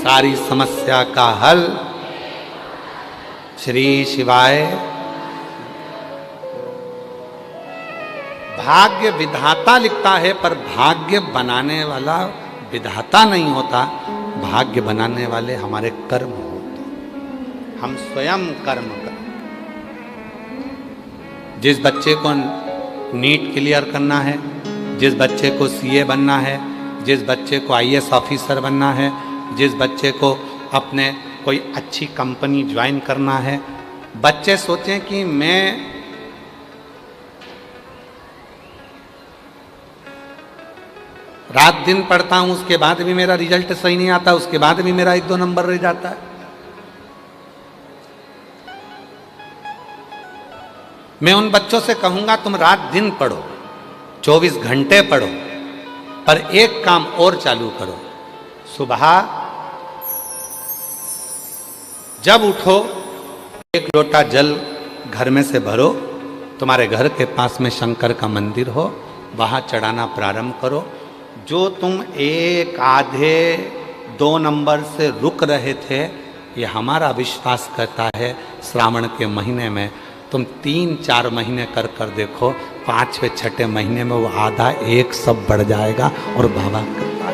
सारी समस्या का हल। श्री शिवाय। भाग्य विधाता लिखता है, पर भाग्य बनाने वाला विधाता नहीं होता। भाग्य बनाने वाले हमारे कर्म होते, हम स्वयं कर्म करते। जिस बच्चे को नीट क्लियर करना है, जिस बच्चे को सीए बनना है, जिस बच्चे को आईएएस ऑफिसर बनना है, जिस बच्चे को अपने कोई अच्छी कंपनी ज्वाइन करना है, बच्चे सोचें कि मैं रात दिन पढ़ता हूं, उसके बाद भी मेरा रिजल्ट सही नहीं आता, उसके बाद भी मेरा 1-2 नंबर रह जाता है। मैं उन बच्चों से कहूंगा तुम रात दिन पढ़ो, 24 घंटे पढ़ो, पर एक काम और चालू करो। सुबह जब उठो, 1 लोटा जल घर में से भरो, तुम्हारे घर के पास में शंकर का मंदिर हो, वहां चढ़ाना प्रारंभ करो। जो तुम 1, आधे, 2 नंबर से रुक रहे थे, ये हमारा विश्वास करता है श्रावण के महीने में तुम 3-4 महीने कर कर देखो, 5वें 6ठे महीने में वो आधा 1 सब बढ़ जाएगा और बाबा करता है।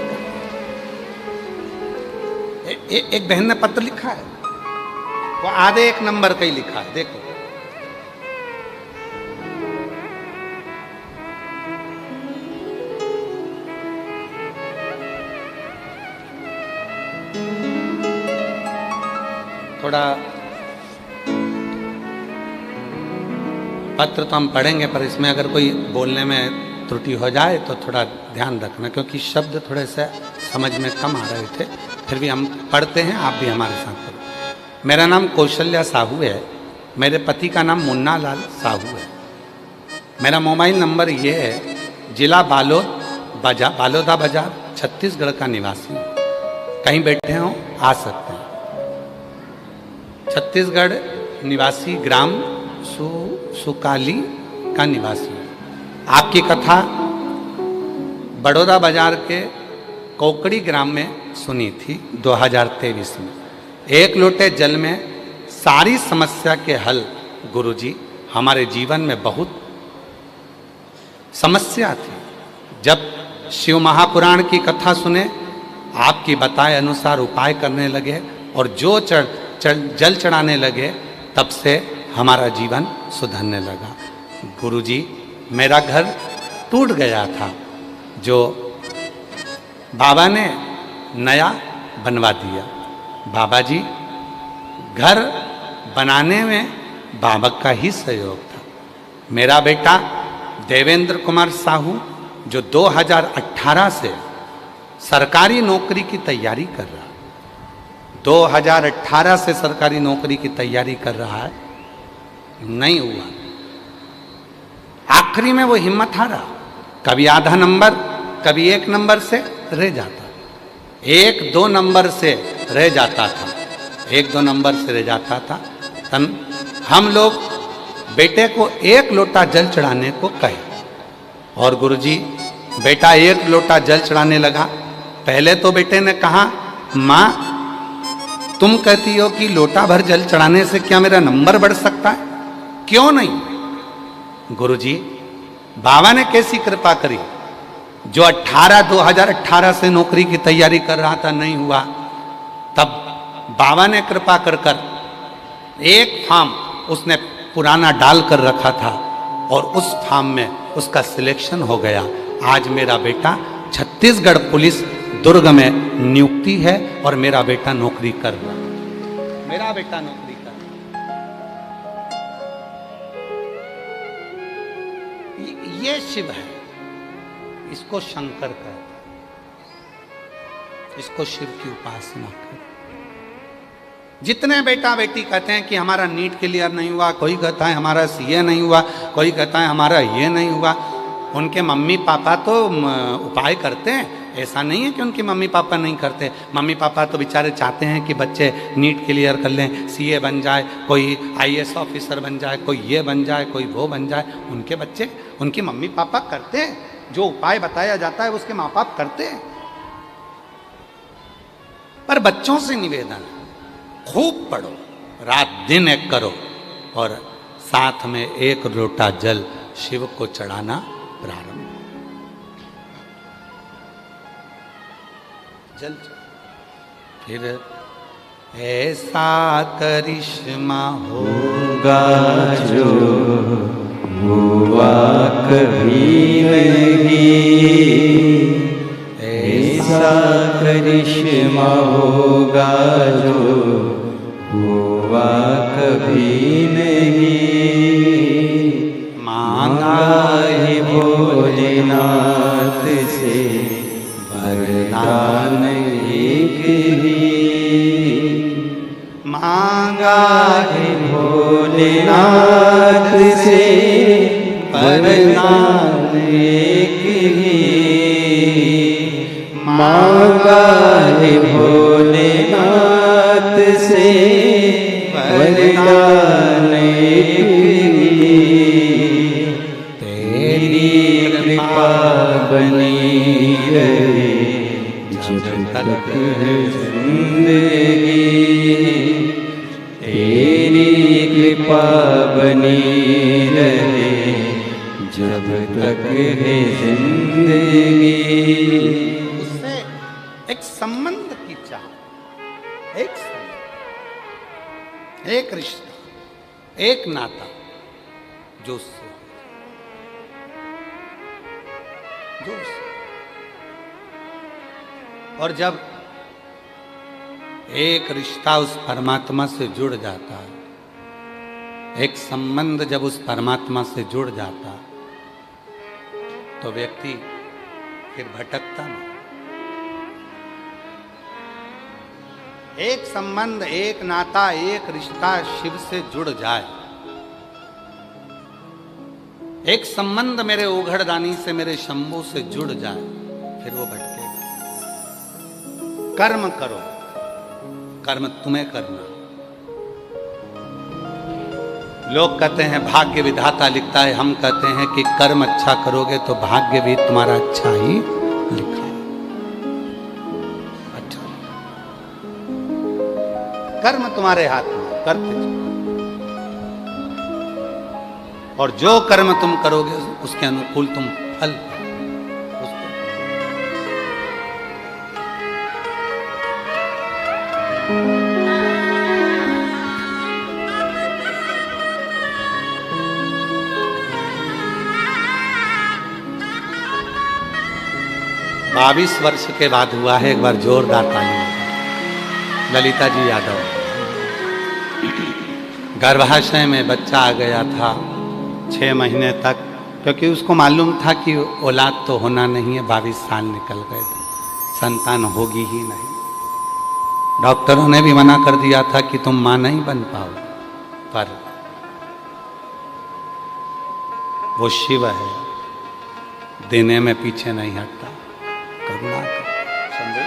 एक बहन ने पत्र लिखा है, वो आधे 1 नंबर का ही लिखा है, देखो। थोड़ा पत्र तो हम पढ़ेंगे, पर इसमें अगर कोई बोलने में त्रुटि हो जाए तो थोड़ा ध्यान रखना, क्योंकि शब्द थोड़े से समझ में कम आ रहे थे। फिर भी हम पढ़ते हैं, आप भी हमारे साथ पढ़ो। मेरा नाम कौशल्या साहू है, मेरे पति का नाम मुन्ना लाल साहू है। मेरा मोबाइल नंबर ये है, जिला बालोदा बाजार, छत्तीसगढ़ का निवासी हूँ। कहीं बैठे हों आ सकते हैं। छत्तीसगढ़ निवासी, ग्राम सुकाली का निवासी। आपकी कथा बड़ौदा बाजार के कोकड़ी ग्राम में सुनी थी 2023 में। 1 लोटे जल में सारी समस्या के हल। गुरुजी, हमारे जीवन में बहुत समस्या थी। जब शिव महापुराण की कथा सुने, आपकी बताए अनुसार उपाय करने लगे और जो जल चढ़ाने लगे, तब से हमारा जीवन सुधरने लगा। गुरुजी, मेरा घर टूट गया था, जो बाबा ने नया बनवा दिया। बाबा जी, घर बनाने में बाबा का ही सहयोग था। मेरा बेटा देवेंद्र कुमार साहू, जो 2018 से सरकारी नौकरी की तैयारी कर रहा है, 2018 से सरकारी नौकरी की तैयारी कर रहा है, नहीं हुआ। आखिरी में वो हिम्मत हारा, कभी आधा नंबर, कभी 1 नंबर से रह जाता, 1-2 नंबर से रह जाता था, 1-2 नंबर से रह जाता था। हम लोग बेटे को 1 लोटा जल चढ़ाने को कहे, और गुरुजी, बेटा 1 लोटा जल चढ़ाने लगा। पहले तो बेटे ने कहा, माँ तुम कहती हो कि लोटा भर जल चढ़ाने से क्या मेरा नंबर बढ़ सकता है? क्यों नहीं? गुरुजी, बाबा ने कैसी कृपा करी? जो 2018 से नौकरी की तैयारी कर रहा था, नहीं हुआ, तब बाबा ने कृपा कर कर एक फार्म उसने पुराना डाल कर रखा था, और उस फार्म में उसका सिलेक्शन हो गया। आज मेरा बेटा छत्तीसगढ़ पुलिस दुर्ग में नियुक्ति है, और मेरा बेटा नौकरी कर रहा है। मेरा बेटा नौकरी कर रहा है। ये शिव है, इसको शंकर कहते हैं, इसको शिव की उपासना कर। जितने बेटा बेटी कहते हैं कि हमारा नीट क्लियर नहीं हुआ, कोई कहता है हमारा सीए नहीं हुआ, कोई कहता है हमारा ये नहीं हुआ, उनके मम्मी पापा तो उपाय करते हैं। ऐसा नहीं है कि उनके मम्मी पापा नहीं करते। मम्मी पापा तो बेचारे चाहते हैं कि बच्चे नीट क्लियर कर लें, सीए बन जाए, कोई आईएएस ऑफिसर बन जाए, कोई ये बन जाए, कोई वो बन जाए। उनके बच्चे, उनके मम्मी पापा करते हैं, जो उपाय बताया जाता है उसके माँ बाप करते हैं। पर पर बच्चों से निवेदन है, खूब पढ़ो, रात दिन एक करो और साथ में एक लोटा जल शिव को चढ़ाना प्रारंभ। जल फिर ऐसा करिश्मा होगा जो हुआ कभी नहीं, ऐसा करिश्मा होगा जो हुआ कभी नहीं। मांगा है भोलेनाथ से वरदान एक ही, मांगा है भोलेनाथ से वरदान एक ही, मांगा है भोलेनाथ से वरदान एक ही। तेरी कृपा बनी रहे जब तक है जिंदगी, तेरी कृपा बनी रहे जब तक है जिंदगी। उससे एक संबंध की चाह, एक संबंध, एक रिश्ता, एक नाता जो उससे और जब एक रिश्ता उस परमात्मा से जुड़ जाता है, एक संबंध जब उस परमात्मा से जुड़ जाता तो व्यक्ति फिर भटकता नहीं। एक संबंध, एक नाता, एक रिश्ता शिव से जुड़ जाए, एक संबंध मेरे ओघड़दानी से, मेरे शंभू से जुड़ जाए, फिर वो भटकेगा। कर्म करो, कर्म तुम्हें करना। लोग कहते हैं भाग्य विधाता लिखता है, हम कहते हैं कि कर्म अच्छा करोगे तो भाग्य भी तुम्हारा अच्छा ही लिखा है। अच्छा, कर्म तुम्हारे हाथ में, करते जाओ। और जो कर्म तुम करोगे उसके अनुकूल तुम फल पाओगे। बाईस वर्ष के बाद हुआ है, एक बार जोरदार ताली। ललिता जी यादव, गर्भाशय में बच्चा आ गया था 6 महीने तक, क्योंकि उसको मालूम था कि औलाद तो होना नहीं है। 22 साल निकल गए थे, संतान होगी ही नहीं। डॉक्टरों ने भी मना कर दिया था कि तुम मां नहीं बन पाओ, पर वो शिव है, देने में पीछे नहीं हटता। करुणा कर, समझे?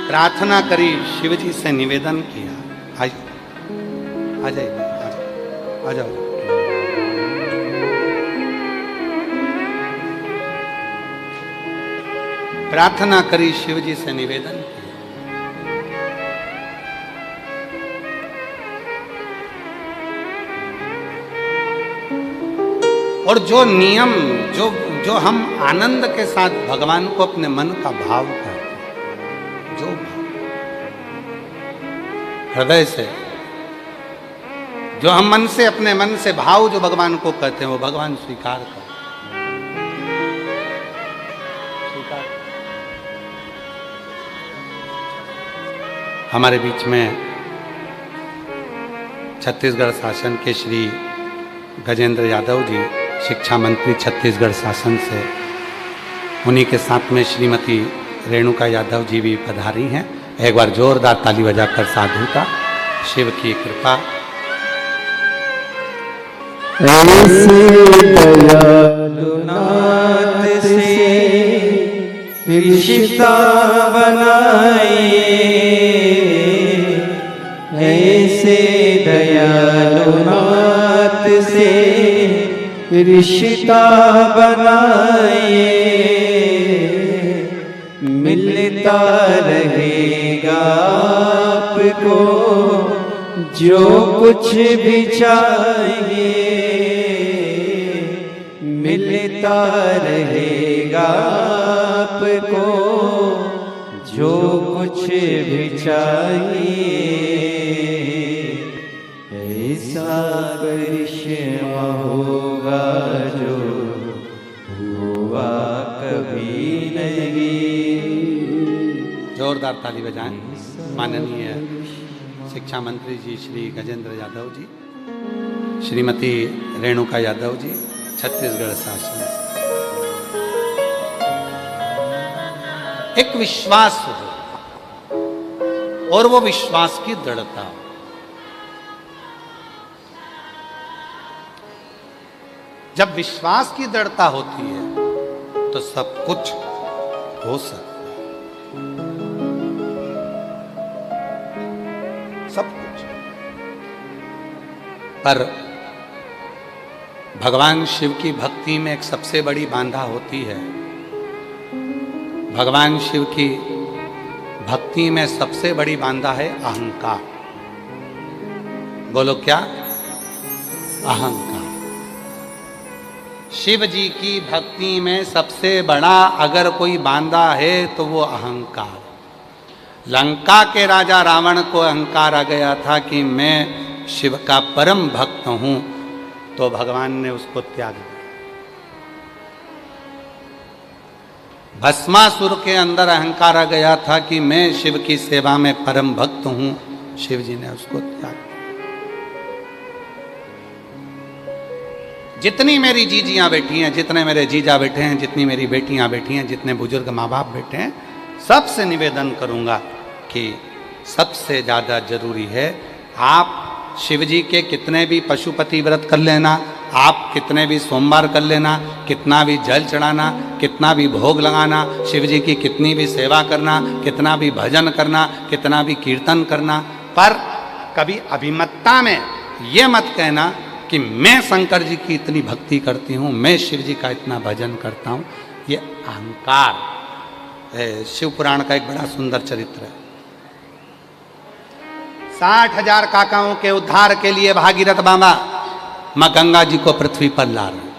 प्रार्थना करी, शिव जी से निवेदन किया। आ जाइए, आ जाओ। प्रार्थना करी, शिव जी से निवेदन किया। और जो नियम, जो हम आनंद के साथ भगवान को अपने मन का भाव करते, जो हृदय से, जो हम मन से, अपने मन से भाव जो भगवान को कहते हैं, वो भगवान स्वीकार कर। हमारे बीच में छत्तीसगढ़ शासन के श्री गजेंद्र यादव जी, शिक्षा मंत्री छत्तीसगढ़ शासन से, उन्हीं के साथ में श्रीमती रेणुका यादव जी भी पधारी हैं। एक बार जोरदार ताली बजाकर साधु का शिव की कृपा। ऐसे दयालु नाथ से रिश्ता बनाए, ऐसे दयालु नाथ से रिश्ता बनाए, मिलता रहेगा आपको जो कुछ भी चाहिए, मिलता रहेगा आपको जो कुछ भी चाहिए। ऐसा करिश्मा होगा जो हुआ कभी नहीं। जोरदार ताली बजाएं। माननीय शिक्षा मंत्री जी श्री गजेंद्र यादव जी, श्रीमती रेणुका यादव जी, छत्तीसगढ़ शासन से। एक विश्वास हो और वो विश्वास की दृढ़ता हो। जब विश्वास की दृढ़ता होती है तो सब कुछ हो सकता है, सब कुछ। पर भगवान शिव की भक्ति में एक सबसे बड़ी बाधा होती है। भगवान शिव की भक्ति में सबसे बड़ी बाधा है अहंकार। बोलो क्या? अहंकार। शिव जी की भक्ति में सबसे बड़ा अगर कोई बांधा है तो वो अहंकार। लंका के राजा रावण को अहंकार आ गया था कि मैं शिव का परम भक्त हूं, तो भगवान ने उसको त्याग दिया। भस्मासुर के अंदर अहंकार आ गया था कि मैं शिव की सेवा में परम भक्त हूं, शिव जी ने उसको त्याग दिया। जितनी मेरी जीजियां बैठी हैं, जितने मेरे जीजा बैठे हैं, जितनी मेरी बेटियां बैठी हैं, जितने बुजुर्ग माँ बाप बैठे हैं, सबसे निवेदन करूंगा कि सबसे ज़्यादा जरूरी है आप शिव जी के कितने भी पशुपति व्रत कर लेना, आप कितने भी सोमवार कर लेना, कितना भी जल चढ़ाना, कितना भी भोग लगाना, शिव जी की कितनी भी सेवा करना, कितना भी भजन करना, कितना भी कीर्तन करना, पर कभी अभिमतता में ये मत कहना कि मैं शंकर जी की इतनी भक्ति करती हूँ, मैं शिव जी का इतना भजन करता हूँ। ये अहंकार है। शिव पुराण का एक बड़ा सुंदर चरित्र है। 60,000 काकाओं के उद्धार के लिए भागीरथ बाबा मां गंगा जी को पृथ्वी पर ला रहे हैं।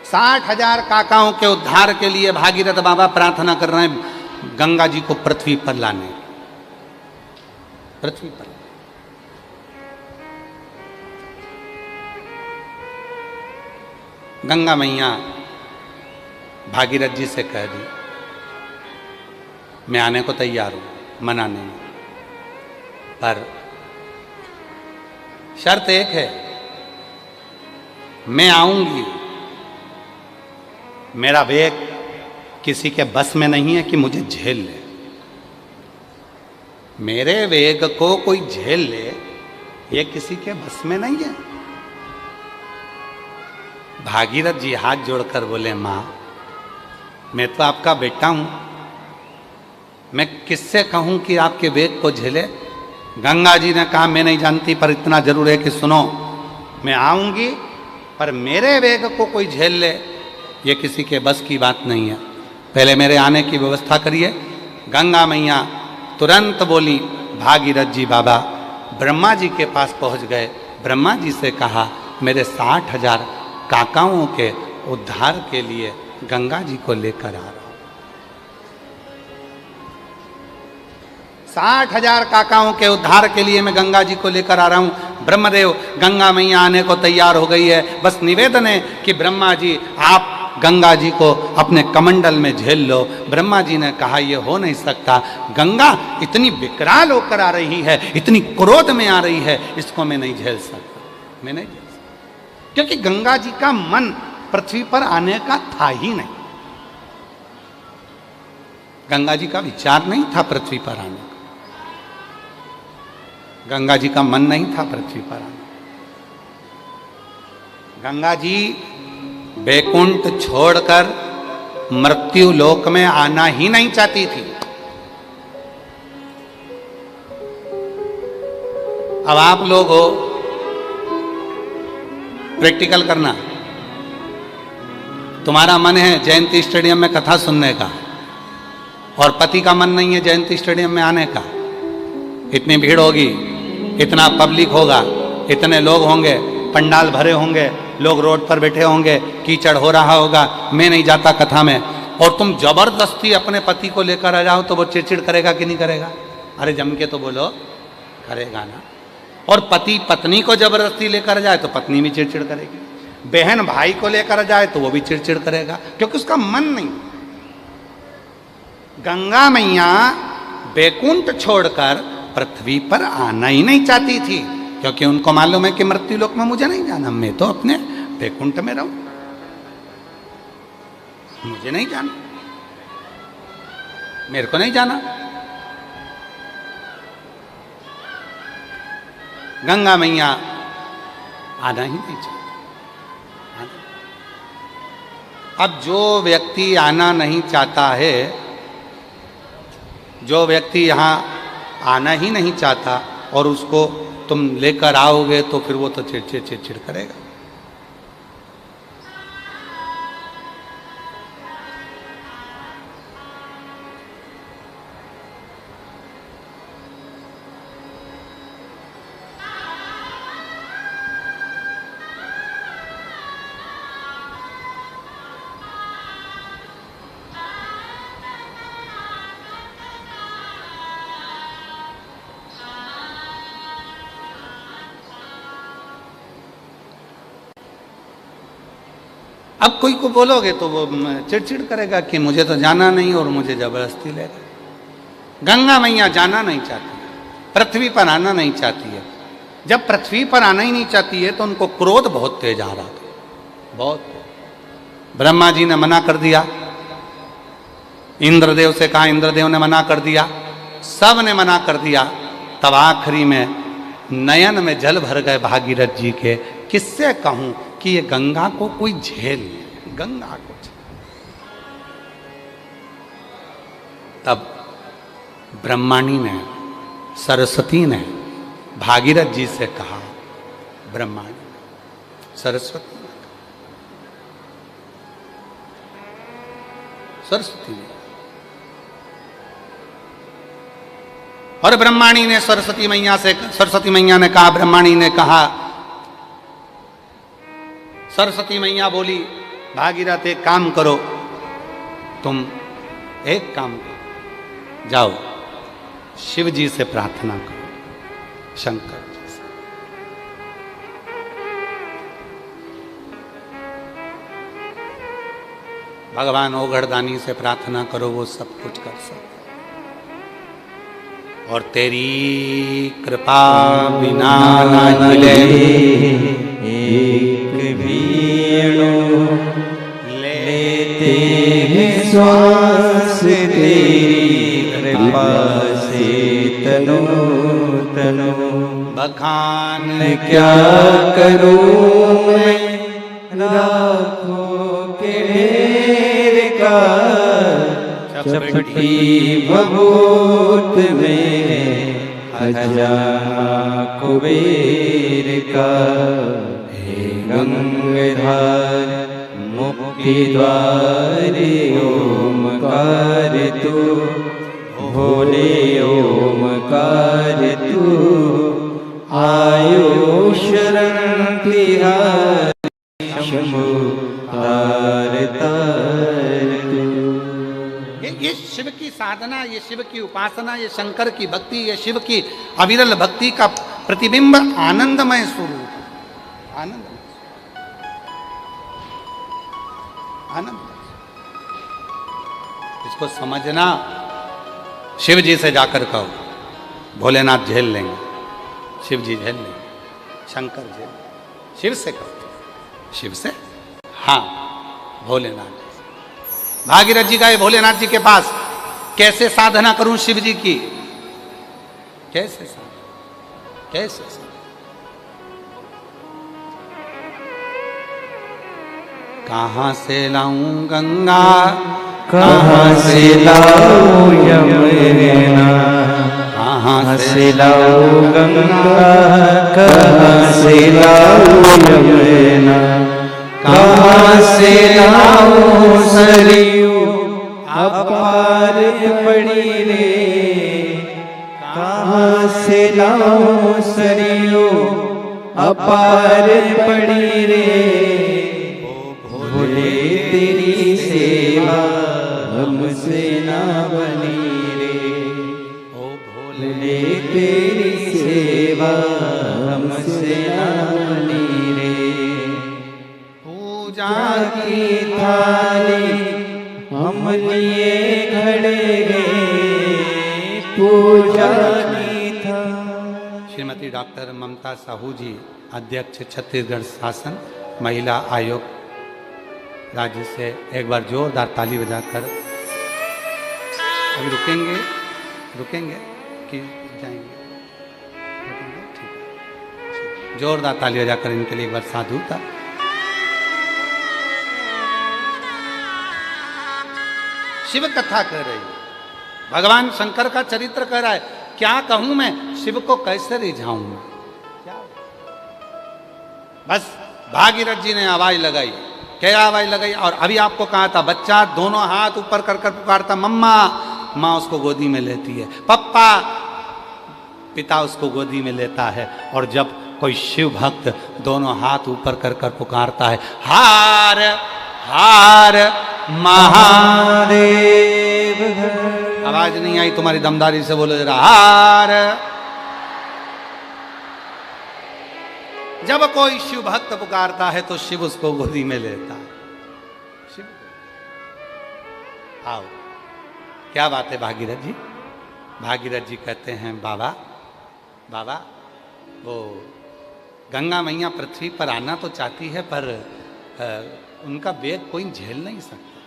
60,000 काकाओं के उद्धार के लिए भागीरथ बाबा प्रार्थना कर रहे हैं गंगा जी को पृथ्वी पर लाने, पृथ्वी पर। गंगा मैया भागीरथ जी से कह दी मैं आने को तैयार हूं, मना नहीं, पर शर्त एक है, मैं आऊंगी, मेरा वेग किसी के बस में नहीं है कि मुझे झेल ले। मेरे वेग को कोई झेल ले ये किसी के बस में नहीं है। भागीरथ जी हाथ जोड़कर बोले मां, मैं तो आपका बेटा हूं, मैं किससे कहूं कि आपके वेग को झेले। गंगा जी ने कहा मैं नहीं जानती, पर इतना जरूर है कि सुनो, मैं आऊंगी पर मेरे वेग को कोई झेल ले ये किसी के बस की बात नहीं है, पहले मेरे आने की व्यवस्था करिए। गंगा मैया तुरंत बोली, भागीरथ जी बाबा ब्रह्मा जी के पास पहुंच गए, ब्रह्मा जी से कहा मेरे 60,000 काकाओं के उद्धार के लिए गंगा जी को लेकर आ रहा हूं। 60,000 काकाओं के उद्धार के लिए मैं गंगा जी को लेकर आ रहा हूं। ब्रह्मदेव, गंगा मैया आने को तैयार हो गई है, बस निवेदन है कि ब्रह्मा जी आप गंगा जी को अपने कमंडल में झेल लो। ब्रह्मा जी ने कहा यह हो नहीं सकता, गंगा इतनी विकराल होकर आ रही है, इतनी क्रोध में आ रही है, इसको मैं नहीं झेल सकता, मैं नहीं झेल सकता। क्योंकि गंगा जी का मन पृथ्वी पर आने का था ही नहीं, गंगा जी का विचार नहीं था पृथ्वी पर आने का, गंगा जी का मन नहीं था पृथ्वी पर आने। गंगा जी वैकुंठ छोड़कर मृत्यु लोक में आना ही नहीं चाहती थी। अब आप लोग हो, प्रैक्टिकल करना, तुम्हारा मन है जयंती स्टेडियम में कथा सुनने का और पति का मन नहीं है जयंती स्टेडियम में आने का। इतनी भीड़ होगी, इतना पब्लिक होगा, इतने लोग होंगे, पंडाल भरे होंगे, लोग रोड पर बैठे होंगे, कीचड़ हो रहा होगा, मैं नहीं जाता कथा में, और तुम जबरदस्ती अपने पति को लेकर आ जाओ तो वो चिड़चिड़ करेगा कि नहीं करेगा? अरे जम के तो बोलो, करेगा ना। और पति पत्नी को जबरदस्ती लेकर जाए तो पत्नी भी चिड़चिड़ करेगी, बहन भाई को लेकर जाए तो वो भी चिड़चिड़ करेगा, क्योंकि उसका मन नहीं। गंगा मैया वैकुंठ छोड़कर पृथ्वी पर आना ही नहीं चाहती थी, क्योंकि उनको मालूम है कि मृत्यु लोक में मुझे नहीं जाना, मैं तो अपने वैकुंठ में रहूं, मुझे नहीं जाना, मेरे को नहीं जाना। गंगा मैया आना ही नहीं चाहती। अब जो व्यक्ति आना नहीं चाहता है, जो व्यक्ति यहाँ आना ही नहीं चाहता और उसको तुम लेकर आओगे तो फिर वो तो चिड़चिड़ करेगा। अब कोई को बोलोगे तो वो चिड़चिड़ करेगा कि मुझे तो जाना नहीं और मुझे जबरदस्ती ले रहे। गंगा मैया जाना नहीं चाहती, पृथ्वी पर आना नहीं चाहती है। जब पृथ्वी पर आना ही नहीं चाहती है तो उनको क्रोध बहुत तेज आ रहा था, बहुत। ब्रह्मा जी ने मना कर दिया, इंद्रदेव से कहा, इंद्रदेव ने मना कर दिया, सब ने मना कर दिया। तब आखिरी में नयन में जल भर गए भागीरथ जी के। किससे कहूं कि ये गंगा को कोई झेल, गंगा को झेल। तब ब्रह्माणी ने, सरस्वती ने भागीरथ जी से कहा, ब्रह्माणी सरस्वती ने, सरस्वती ने, और ब्रह्माणी ने सरस्वती मैया से, सरस्वती मैया ने कहा, ब्रह्माणी ने कहा, सरस्वती मैया बोली, भागीरथ एक काम करो, तुम एक काम करो, जाओ शिव जी से प्रार्थना करो, शंकर जी से। भगवान ओघड़दानी से प्रार्थना करो, वो सब कुछ कर सकते। और तेरी कृपा बिना ना हिले एक भी अणु लेते हैं श्वास, तेरी कृपा से तनो तनो। बखान क्या करूं मैं राखों के ढेर का, चपटी भभूत में खजाना कुबेर का। हे गंगाधर मुक्ति द्वार ओमकार तू, भोले ओमकार तू, आयो शरण तिहार शंभु तार तार तू। ये शिव की साधना, ये शिव की उपासना, ये शंकर की भक्ति, ये शिव की अविरल भक्ति का प्रतिबिंब आनंदमय स्वरूप, आनंदमय। आनंद। इसको समझना, शिव जी से जाकर कहो, भोलेनाथ झेल लेंगे, शिव जी झेल लेंगे, शंकर झेल, शिव से कहो, शिव से, हाँ भोलेनाथ। भागीरथ जी गए भोलेनाथ जी के पास, कैसे साधना करूं शिव जी की, कैसे साधना, कैसे साधना? कहां से लाऊं गंगा, कहाँ से लाऊं यमुना, कहाँ से लाऊं गंगा, कहाँ से लाऊं यमुना, कहाँ से लाऊं सरयू अपार पड़ी रे, कहाँ से लाऊं सरयू अपार पड़ी रे, भोले तेरी सेवा हमसे ना बनी रे, ओ भोले भोले तेरी सेवा हमसे ना बनी रे, पूजा की थाली हम लिए खड़े गए, पूजा की थाली। श्रीमती डॉक्टर ममता साहू जी, अध्यक्ष छत्तीसगढ़ शासन महिला आयोग राज्य से, एक बार जोरदार ताली बजाकर, अभी रुकेंगे, रुकेंगे कि जाएंगे, रुकेंगे, ठीक है, जोरदार ताली बजाकर इनके लिए एक बार साधुता। शिव कथा कह रही है, भगवान शंकर का चरित्र कह रहा है, क्या कहूं मैं, शिव को कैसे रिझाऊं मैं, क्या? बस भागीरथ जी ने आवाज लगाई, क्या आवाज लगाई? और अभी आपको कहा था, बच्चा दोनों हाथ ऊपर कर कर पुकारता मम्मा, माँ उसको गोदी में लेती है, पप्पा, पिता उसको गोदी में लेता है, और जब कोई शिव भक्त दोनों हाथ ऊपर कर कर पुकारता है, हार हार महादेव, आवाज नहीं आई तुम्हारी दमदारी से बोलो जरा, हार। जब कोई शिव भक्त पुकारता है तो शिव उसको गोदी में लेता है, शिव। आओ, क्या बात है भागीरथ जी? भागीरथ जी कहते हैं, बाबा बाबा, वो गंगा मैया पृथ्वी पर आना तो चाहती है, पर उनका वेग कोई झेल नहीं सकता,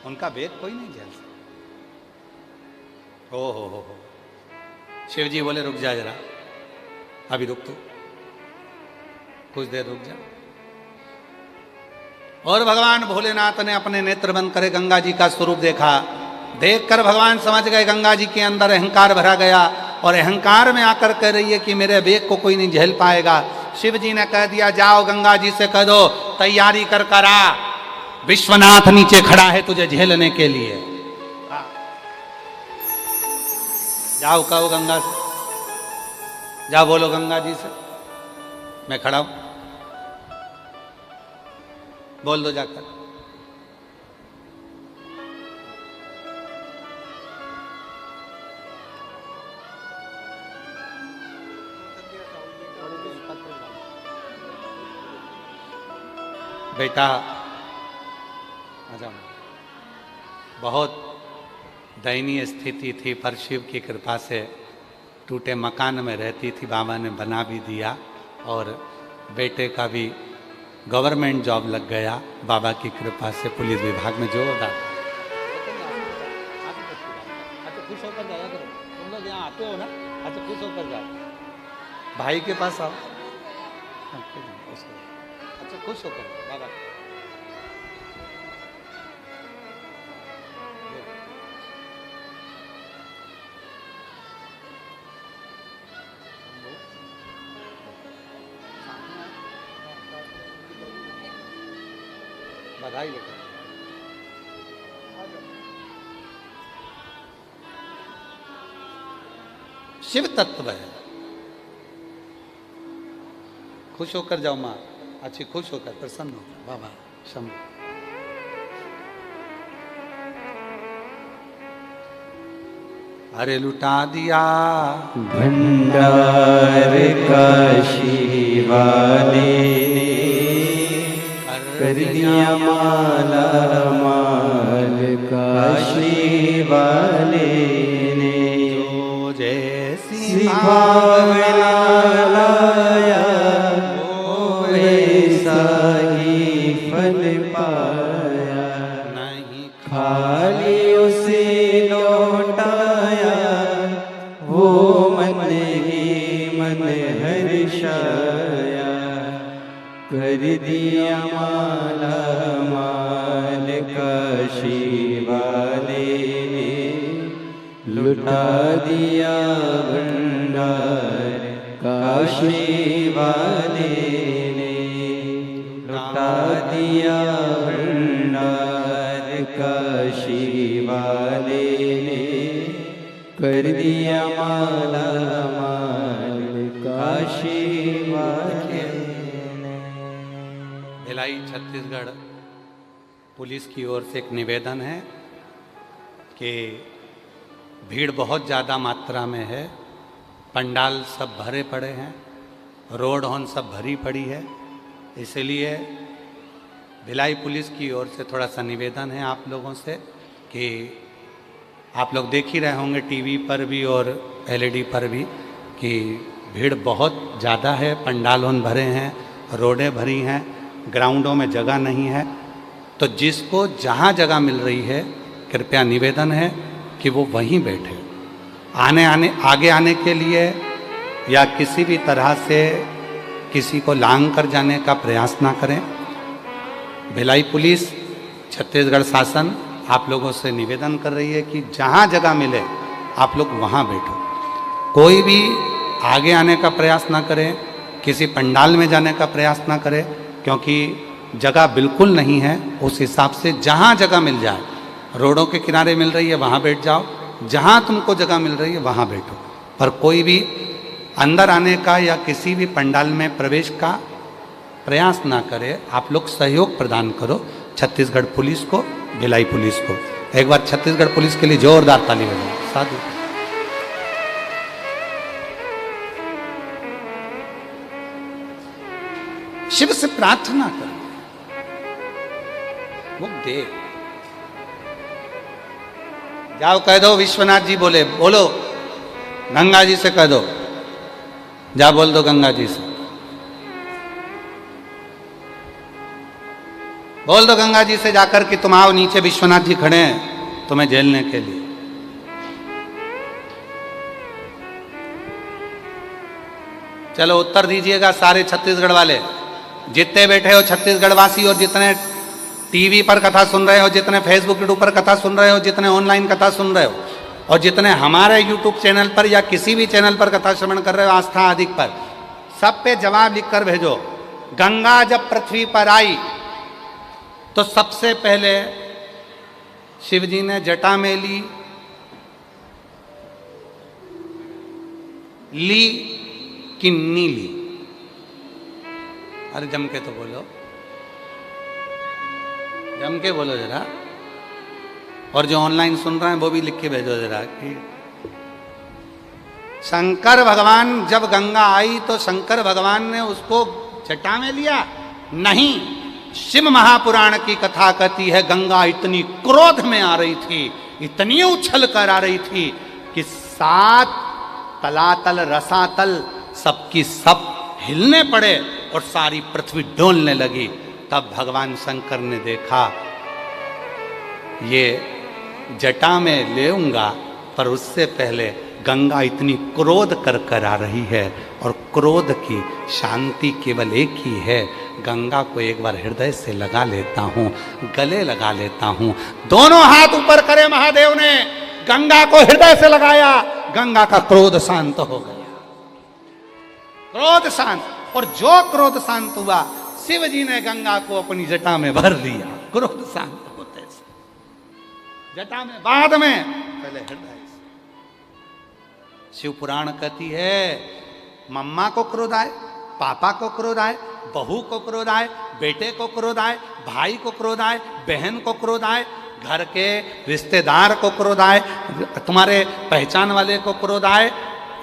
उनका वेग कोई नहीं झेल सकता। ओ हो, शिव जी बोले रुक जा जरा, अभी रुक, तो कुछ देर रुक जा। और भगवान भोलेनाथ ने अपने नेत्र बंद करे गंगा जी का स्वरूप देखा, देखकर भगवान समझ गए गंगा जी के अंदर अहंकार भरा गया, और अहंकार में आकर कह रही है कि मेरे वेग को कोई नहीं झेल पाएगा। शिव जी ने कह दिया, जाओ गंगा जी से कह दो तैयारी कर कर आ, विश्वनाथ नीचे खड़ा है तुझे झेलने के लिए। जाओ कहो गंगा से, जाओ बोलो गंगा जी से मैं खड़ा हूं, बोल दो जाकर। बेटा बहुत दयनीय स्थिति थी, पर शिव की कृपा से टूटे मकान में रहती थी, बाबा ने बना भी दिया, और बेटे का भी गवर्नमेंट जॉब लग गया बाबा की कृपा से, पुलिस विभाग में जोरदार। अच्छा खुश होकर जाया करो, तुम लोग यहाँ आते हो ना, अच्छा खुश होकर जाओ, भाई के पास आओ, अच्छा खुश होकर बाबा। बधाई लेकर शिव तत्व है, खुश होकर जाओ माँ, अच्छी खुश होकर प्रसन्न होकर बाबा शंभु। अरे लुटा दिया भंडार काशी वाले, कर कर दिया माला माल काशी वाले ने। जो जैसी भावना लाया वो वैसा ही फल पाया। नहीं खाली उसे लौटाया वो मन ही मन हर्षाया। कर दिया माला माल काशी वाले ने। लुटा दिया भंडार काशी वाले ने। लुटा दिया भंडार काशी वाले ने। कर दिया माला माल काशी वाले ने। भिलाई छत्तीसगढ़ पुलिस की ओर से एक निवेदन है कि भीड़ बहुत ज़्यादा मात्रा में है, पंडाल सब भरे पड़े हैं, रोड होन सब भरी पड़ी है, इसलिए भिलाई पुलिस की ओर से थोड़ा सा निवेदन है आप लोगों से कि आप लोग देख ही रहे होंगे टीवी पर भी और एलईडी पर भी कि भीड़ बहुत ज़्यादा है, पंडाल होन भरे हैं, रोडें भरी हैं, ग्राउंडों में जगह नहीं है। तो जिसको जहाँ जगह मिल रही है कृपया निवेदन है कि वो वहीं बैठे। आगे आने के लिए या किसी भी तरह से किसी को लांग कर जाने का प्रयास ना करें। भिलाई पुलिस छत्तीसगढ़ शासन आप लोगों से निवेदन कर रही है कि जहाँ जगह मिले आप लोग वहाँ बैठो। कोई भी आगे आने का प्रयास ना करें, किसी पंडाल में जाने का प्रयास ना करें, क्योंकि जगह बिल्कुल नहीं है। उस हिसाब से जहाँ जगह मिल जाए, रोडों के किनारे मिल रही है वहाँ बैठ जाओ, जहाँ तुमको जगह मिल रही है वहाँ बैठो। पर कोई भी अंदर आने का या किसी भी पंडाल में प्रवेश का प्रयास ना करे। आप लोग सहयोग प्रदान करो छत्तीसगढ़ पुलिस को, भिलाई पुलिस को। एक बार छत्तीसगढ़ पुलिस के लिए जोरदार ताली बजाओ। साधु। शिव से प्रार्थना करो, वो दे। जाओ कह दो विश्वनाथ जी बोले, बोलो गंगा जी से कह दो, जा बोल दो गंगा जी से, बोल दो गंगा जी से जाकर कि तुम आओ नीचे, विश्वनाथ जी खड़े हैं तुम्हें झेलने के लिए। चलो उत्तर दीजिएगा सारे छत्तीसगढ़ वाले, जितने बैठे हो छत्तीसगढ़ वासी, और जितने टीवी पर कथा सुन रहे हो, जितने फेसबुक यूट्यूब पर कथा सुन रहे हो, जितने ऑनलाइन कथा सुन रहे हो, और जितने हमारे यूट्यूब चैनल पर या किसी भी चैनल पर कथा श्रवण कर रहे हो आस्था आदि पर, सब पे जवाब लिखकर भेजो। गंगा जब पृथ्वी पर आई तो सबसे पहले शिव जी ने जटा में ली कि नी ली? अरे जम के तो बोलो, जम के बोलो जरा। और जो ऑनलाइन सुन रहे हैं वो भी लिख के भेजो जरा कि शंकर भगवान जब गंगा आई तो शंकर भगवान ने उसको जटा में लिया? नहीं। शिव महापुराण की कथा कहती है गंगा इतनी क्रोध में आ रही थी, इतनी उछल कर आ रही थी कि 7 तलातल रसातल सबकी सब हिलने पड़े और सारी पृथ्वी डोलने लगी। तब भगवान शंकर ने देखा ये जटा में लेऊंगा, पर उससे पहले गंगा इतनी क्रोध कर आ रही है और क्रोध की शांति केवल एक ही है। गंगा को एक बार हृदय से लगा लेता हूँ, गले लगा लेता हूँ। दोनों हाथ ऊपर करे महादेव ने, गंगा को हृदय से लगाया, गंगा का क्रोध शांत हो गया। क्रोध शांत, और जो क्रोध शांत हुआ शिव जी ने गंगा को अपनी जटा में भर लिया। क्रोध शांत होते से जटा में, बाद में पहले हृदय से। शिव पुराण कहती है मम्मा को क्रोध आए, पापा को क्रोध आए, बहू को क्रोध आए, बेटे को क्रोध आए, भाई को क्रोध आए, बहन को क्रोध आए, घर के रिश्तेदार को क्रोध आए, तुम्हारे पहचान वाले को क्रोध आए,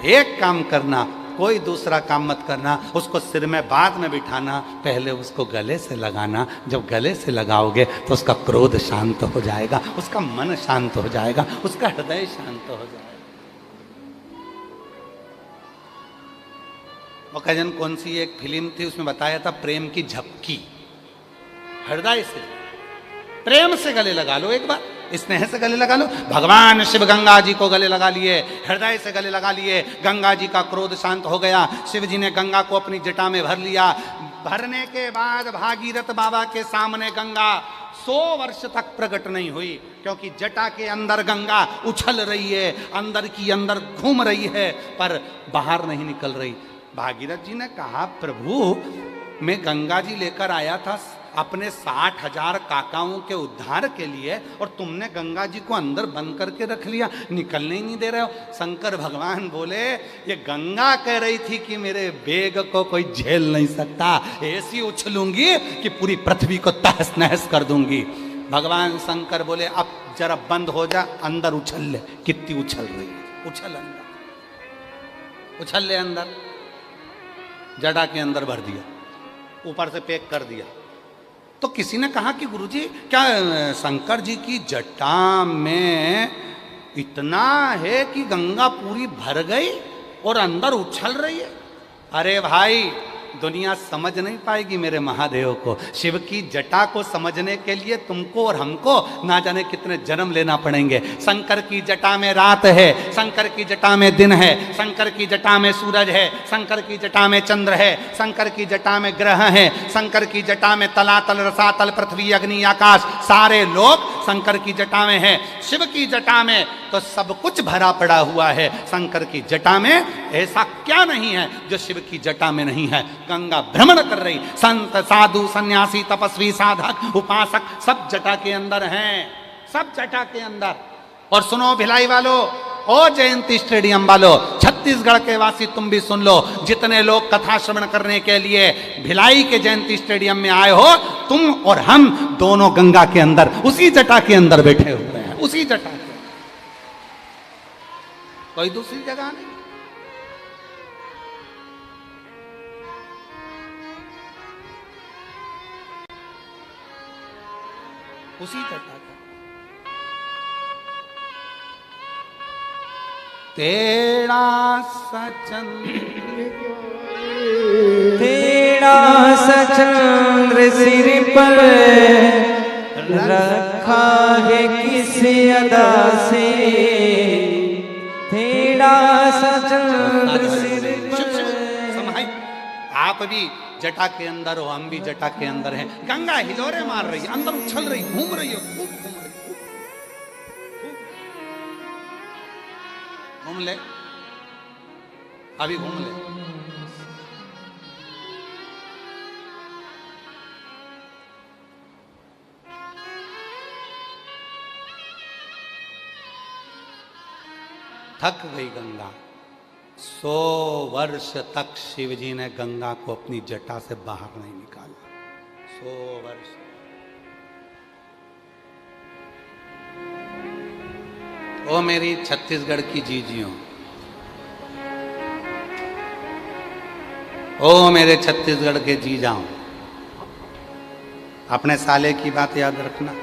एक काम करना, कोई दूसरा काम मत करना। उसको सिर में बाद में बिठाना, पहले उसको गले से लगाना। जब गले से लगाओगे तो उसका क्रोध शांत हो जाएगा, उसका मन शांत हो जाएगा, उसका हृदय शांत हो जाएगा। ओकेजन कौन सी एक फिल्म थी, उसमें बताया था प्रेम की झपकी। हृदय से प्रेम से गले लगा लो, एक बार स्नेह से गले लगा लो। भगवान शिव गंगा जी को गले लगा लिए, हृदय से गले लगा लिए, गंगा जी का क्रोध शांत हो गया। शिव जी ने गंगा को अपनी जटा में भर लिया। भरने के बाद भागीरथ बाबा के सामने गंगा 100 वर्ष तक प्रकट नहीं हुई, क्योंकि जटा के अंदर गंगा उछल रही है, अंदर की अंदर घूम रही है, पर बाहर नहीं निकल रही। भागीरथ जी ने कहा, प्रभु मैं गंगा जी लेकर आया था अपने 60,000 काकाओं के उद्धार के लिए, और तुमने गंगा जी को अंदर बंद करके रख लिया, निकलने ही नहीं दे रहे हो। शंकर भगवान बोले, ये गंगा कह रही थी कि मेरे वेग को कोई झेल नहीं सकता, ऐसी उछलूंगी कि पूरी पृथ्वी को तहस नहस कर दूंगी। भगवान शंकर बोले, अब जरा बंद हो जा, अंदर उछल ले। कितनी उछल रही है, उछल अंदर, उछल ले अंदर। जटा के अंदर भर दिया, ऊपर से पैक कर दिया। तो किसी ने कहा कि गुरुजी, क्या शंकर जी की जटा में इतना है कि गंगा पूरी भर गई और अंदर उछल रही है? अरे भाई, दुनिया समझ नहीं पाएगी मेरे महादेव को। शिव की जटा को समझने के लिए तुमको और हमको ना जाने कितने जन्म लेना पड़ेंगे। शंकर की जटा में रात है, शंकर की जटा में दिन है, शंकर की जटा में सूरज है, शंकर की जटा में चंद्र है, शंकर की जटा में ग्रह है, शंकर की जटा में तलातल रसातल पृथ्वी अग्नि आकाश सारे लोग शंकर की जटा में है। शिव की जटा में तो सब कुछ भरा पड़ा हुआ है। शंकर की जटा में ऐसा क्या नहीं है जो शिव की जटा में नहीं है। गंगा भ्रमण कर रही, संत साधु सन्यासी तपस्वी साधक उपासक सब जटा के अंदर हैं, सब जटा के अंदर। और सुनो भिलाई वालों, ओ जयंती स्टेडियम वालों, छत्तीसगढ़ के वासी तुम भी सुन लो। जितने लोग कथा श्रवण करने के लिए भिलाई के जयंती स्टेडियम में आए हो, तुम और हम दोनों गंगा के अंदर, उसी जटा के अंदर बैठे हुए हैं, उसी जटा के, कोई दूसरी जगह नहीं। उसी जटा का। तेरा सचंद्र सिर पर रखा है किस अदा से, तेरा सचंद्र सिर पर। आप भी जटा के अंदर हो, हम भी जटा के अंदर हैं। गंगा हिलोरे मार रही है, अंदर उछल रही, घूम रही है, खूब घूम रही, घूम ले, अभी घूम ले। थक गई गंगा। 100 वर्ष तक शिवजी ने गंगा को अपनी जटा से बाहर नहीं निकाला। 100 वर्ष। ओ मेरी छत्तीसगढ़ की जीजियों, ओ मेरे छत्तीसगढ़ के जीजाओं, अपने साले की बात याद रखना।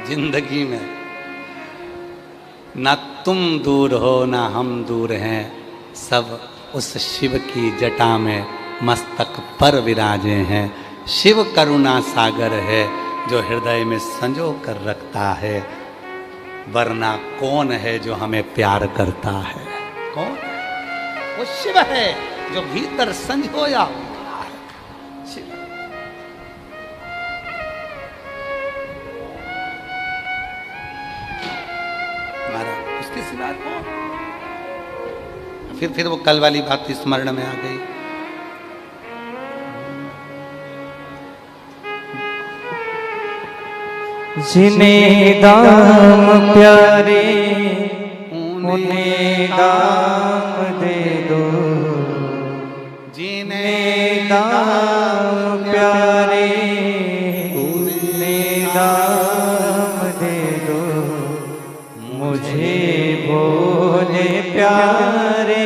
जिंदगी में ना तुम दूर हो ना हम दूर हैं, सब उस शिव की जटा में मस्तक पर विराजे हैं। शिव करुणा सागर है जो हृदय में संजो कर रखता है, वरना कौन है जो हमें प्यार करता है? कौन? वो शिव है जो भीतर संजोया हुआ है। शिव। उसके सिवा कौन? फिर वो कल वाली बात स्मरण में आ गई। जिन्हें दाम प्यारे उन्हें दाम दे दो, जिन्हें दाम प्यारे उन्हें दाम दे दो, मुझे भोले प्यारे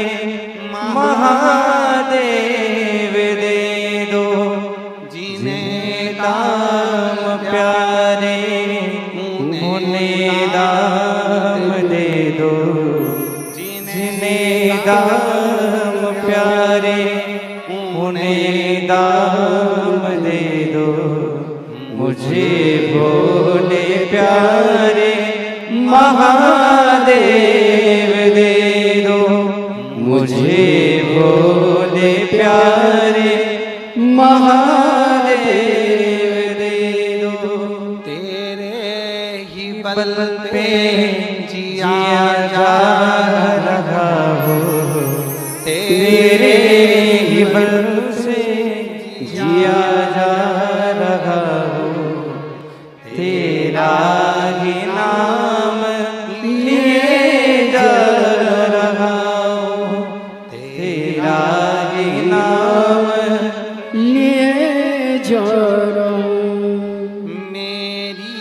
जिन्हें दाम प्यारे उन्हें दाम दे दो, जिन्हें दाम प्यारे उन्हें दाम दे दो, मुझे भोले प्यारे महादेव दे दो, मुझे भोले प्यारे महादेव दे दो। तेरे ही बल पे जिया जा रहा हो, तेरे ही बल से जिया जा रहा हो, तेरा ही नाम लिए जा रहा हो, तेरा ही नाम लिए जा रहा हूँ। मेरी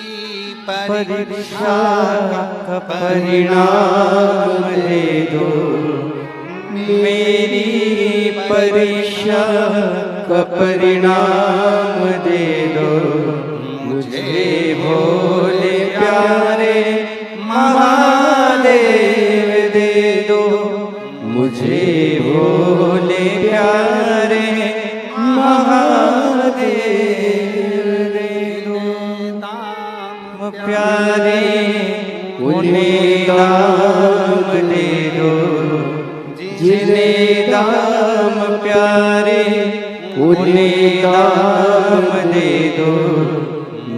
परीक्षा का परिणाम दे दो, मेरी परीक्षा का परिणाम दे दो, मुझे भोले प्यारे महादेव दे दो, मुझे भोले प्यारे महादेव दे दो। दाम प्यारे उन्हें दाम दे दो, जिन्हें दाम प्यारे उन्हें दाम दे दो,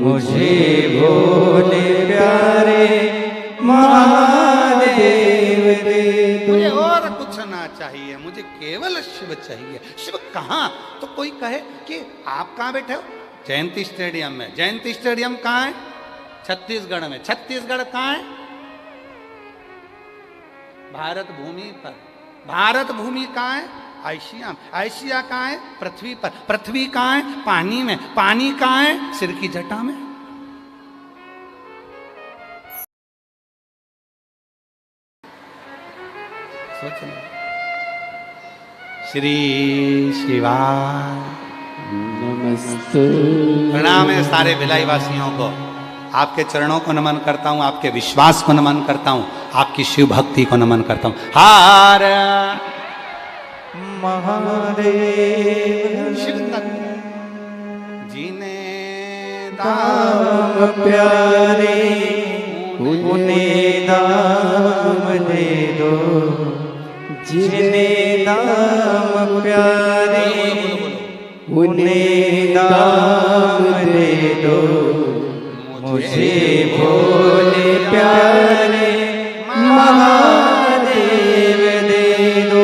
मुझे भोले प्यारे महादेव दे दो। मुझे और कुछ ना चाहिए, मुझे केवल शिव चाहिए। शिव कहाँ? तो कोई कहे कि आप कहाँ बैठे हो? जयंती स्टेडियम में। जयंती स्टेडियम कहाँ है? छत्तीसगढ़ में। छत्तीसगढ़ कहाँ है? भारत भूमि पर। भारत भूमि कहाँ है? एशिया। एशिया कहाँ है? पृथ्वी पर। पृथ्वी कहाँ है? पानी में। पानी कहाँ है? सिर की जटा में। सोच लो। श्री शिवाय नमस्ते। प्रणाम है सारे भिलाई वासियों को। आपके चरणों को नमन करता हूँ, आपके विश्वास को नमन करता हूँ, आपकी शिव भक्ति को नमन करता हूँ। हार महादेव शिव तक जिन्हें दाम प्यारे उन्हें दाम दे दो, जिन्हें दाम प्यारे उन्हें दाम दे दो, मुझे भोले प्यारे महादेव दे दो,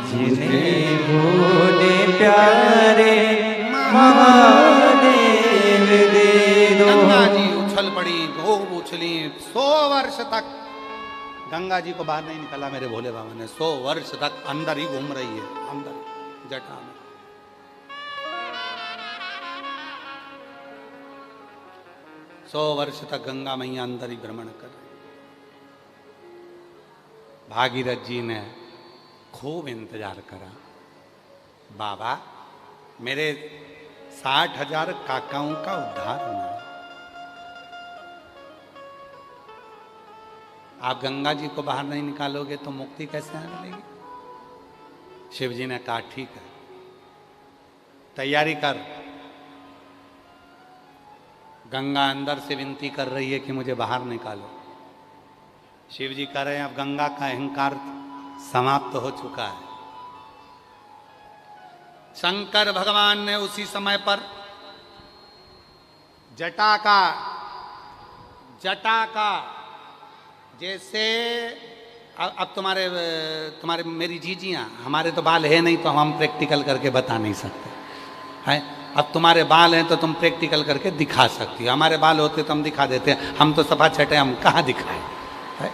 जिन्हें भोले प्यारे महादेव दे दो। गंगा जी उछल पड़ी, खूब उछली। 100 वर्ष तक गंगा जी को बाहर नहीं निकाला मेरे भोले बाबा ने। 100 वर्ष तक अंदर ही घूम रही है, अंदर जटा में। सौ वर्ष तक गंगा मैया अंदर ही भ्रमण कर रही। भागीरथ जी ने खूब इंतजार करा। बाबा मेरे 60,000 काकाओं का उद्धार होना है। आप गंगा जी को बाहर नहीं निकालोगे तो मुक्ति कैसे मिलेगी? शिव जी ने कहा ठीक है, तैयारी कर। गंगा अंदर से विनती कर रही है कि मुझे बाहर निकालो। शिव जी कह रहे हैं अब गंगा का अहंकार समाप्त हो चुका है। शंकर भगवान ने उसी समय पर जटा का जैसे अब तुम्हारे मेरी जीजियां, हमारे तो बाल है नहीं तो हम प्रैक्टिकल करके बता नहीं सकते हैं। अब तुम्हारे बाल हैं तो तुम प्रैक्टिकल करके दिखा सकती हो। हमारे बाल होते तो हम दिखा देते हैं। हम तो सफा छटे, हम कहाँ दिखाए है?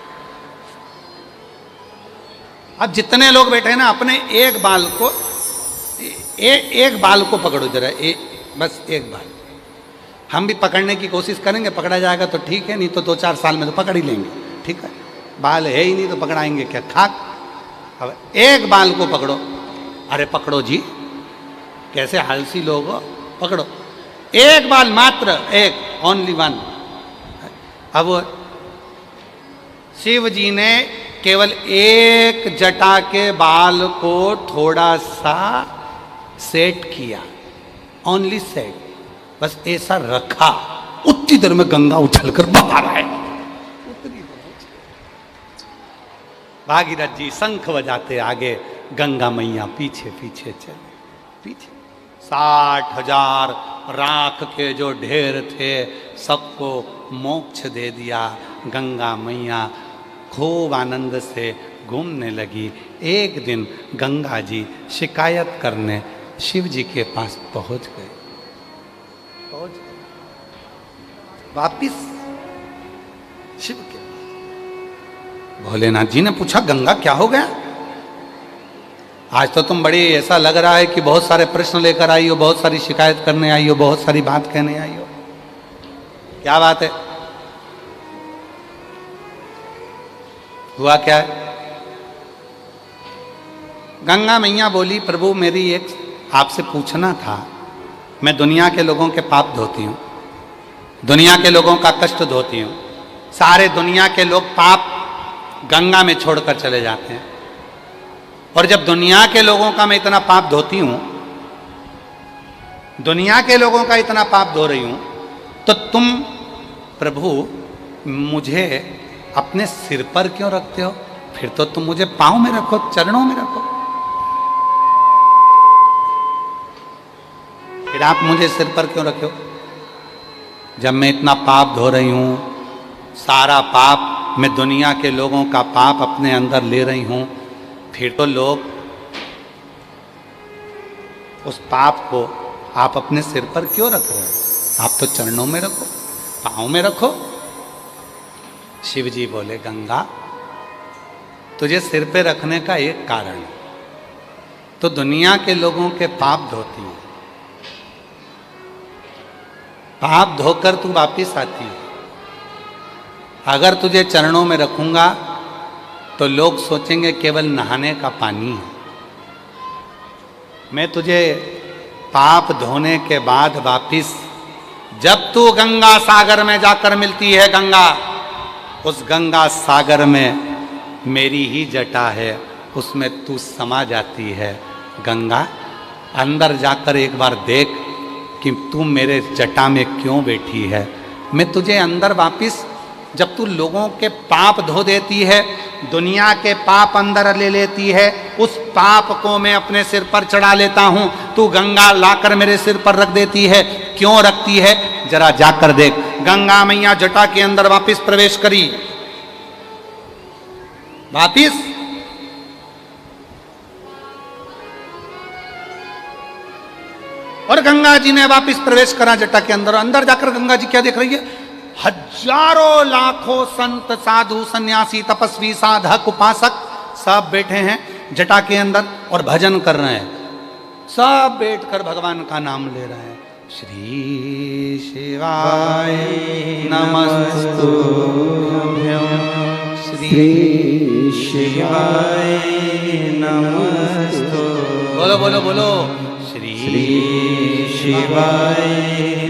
अब जितने लोग बैठे हैं ना, अपने एक बाल को एक बाल को पकड़ो जरा, बस एक बाल। हम भी पकड़ने की कोशिश करेंगे, पकड़ा जाएगा तो ठीक है, नहीं तो 2-4 साल में तो पकड़ ही लेंगे। ठीक है, बाल है ही नहीं तो पकड़ाएंगे क्या? खाक। अब एक बाल को पकड़ो। अरे पकड़ो जी, कैसे आलसी लोग हो। पकड़ो, एक बाल मात्र, एक, ओनली वन। अब शिव जी ने केवल एक जटा के बाल को थोड़ा सा सेट किया, ओनली सेट, बस ऐसा रखा, उतनी देर में गंगा उछलकर बाहर आए। भागीरथ जी शंख बजाते आगे, गंगा मैया पीछे पीछे चले, पीछे 60,000 राख के जो ढेर थे सबको मोक्ष दे दिया। गंगा मैया खूब आनंद से घूमने लगी। एक दिन गंगा जी शिकायत करने शिव जी के पास पहुंच गए, वापिस शिव के पास। भोलेनाथ जी ने पूछा, गंगा क्या हो गया? आज तो तुम बड़ी, ऐसा लग रहा है कि बहुत सारे प्रश्न लेकर आई हो, बहुत सारी शिकायत करने आई हो, बहुत सारी बात कहने आई हो, क्या बात है? हुआ क्या है? गंगा मैया बोली, प्रभु मेरी एक आपसे पूछना था। मैं दुनिया के लोगों के पाप धोती हूँ, दुनिया के लोगों का कष्ट धोती हूँ। सारे दुनिया के लोग पाप गंगा में छोड़कर चले जाते हैं, और जब दुनिया के लोगों का मैं इतना पाप धोती हूँ, दुनिया के लोगों का इतना पाप धो रही हूँ, तो तुम प्रभु मुझे अपने सिर पर क्यों रखते हो? फिर तो तुम मुझे पांव में रखो, चरणों में रखो, फिर आप मुझे सिर पर क्यों रखे हो? जब मैं इतना पाप धो रही हूं, सारा पाप, मैं दुनिया के लोगों का पाप अपने अंदर ले रही हूं, फिर तो लोग उस पाप को आप अपने सिर पर क्यों रख रहे हो? आप तो चरणों में रखो, पांव में रखो। शिव जी बोले, गंगा तुझे सिर पे रखने का एक कारण, तो दुनिया के लोगों के पाप धोती है, पाप धोकर तू वापिस आती है। अगर तुझे चरणों में रखूंगा तो लोग सोचेंगे केवल नहाने का पानी है। मैं तुझे पाप धोने के बाद वापिस, जब तू गंगा सागर में जाकर मिलती है, गंगा, उस गंगा सागर में मेरी ही जटा है, उसमें तू समा जाती है। गंगा अंदर जाकर एक बार देख कि तू मेरे जटा में क्यों बैठी है। मैं तुझे अंदर वापिस, जब तू लोगों के पाप धो देती है, दुनिया के पाप अंदर ले लेती है, उस पाप को मैं अपने सिर पर चढ़ा लेता हूं। तू गंगा लाकर मेरे सिर पर रख देती है, क्यों रखती है? जरा जाकर देख। गंगा मैया जटा के अंदर वापिस प्रवेश करी, वापिस और गंगा जी ने वापिस प्रवेश करा जटा के अंदर। अंदर जाकर गंगा जी क्या देख रही है? हजारों लाखों संत, साधु, सन्यासी, तपस्वी, साधक, उपासक सब बैठे हैं जटा के अंदर और भजन कर रहे हैं। सब बैठकर भगवान का नाम ले रहे हैं। श्री शिवाय नमस्तुभ्यं, श्री शिवाय नमस्तु। बोलो बोलो बोलो, श्री शिवाय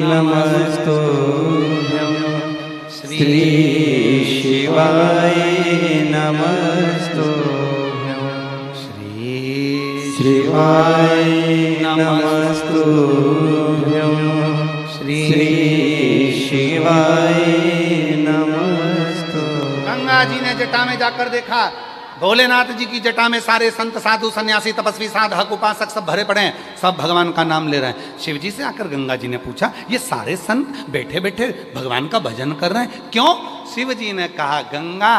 नमस्तुभ्यं, श्री शिवाय नमस्तुभ्यं, श्री शिवाय नमस्तुभ्यं, श्री शिवाय नमस्तु। गंगा जी ने जटा में जाकर देखा, भोलेनाथ जी की जटा में सारे संत, साधु, सन्यासी, तपस्वी, साधक, उपासक सब भरे पड़े हैं, सब भगवान का नाम ले रहे हैं। शिव जी से आकर गंगा जी ने पूछा, ये सारे संत बैठे बैठे भगवान का भजन कर रहे हैं, क्यों? शिव जी ने कहा, गंगा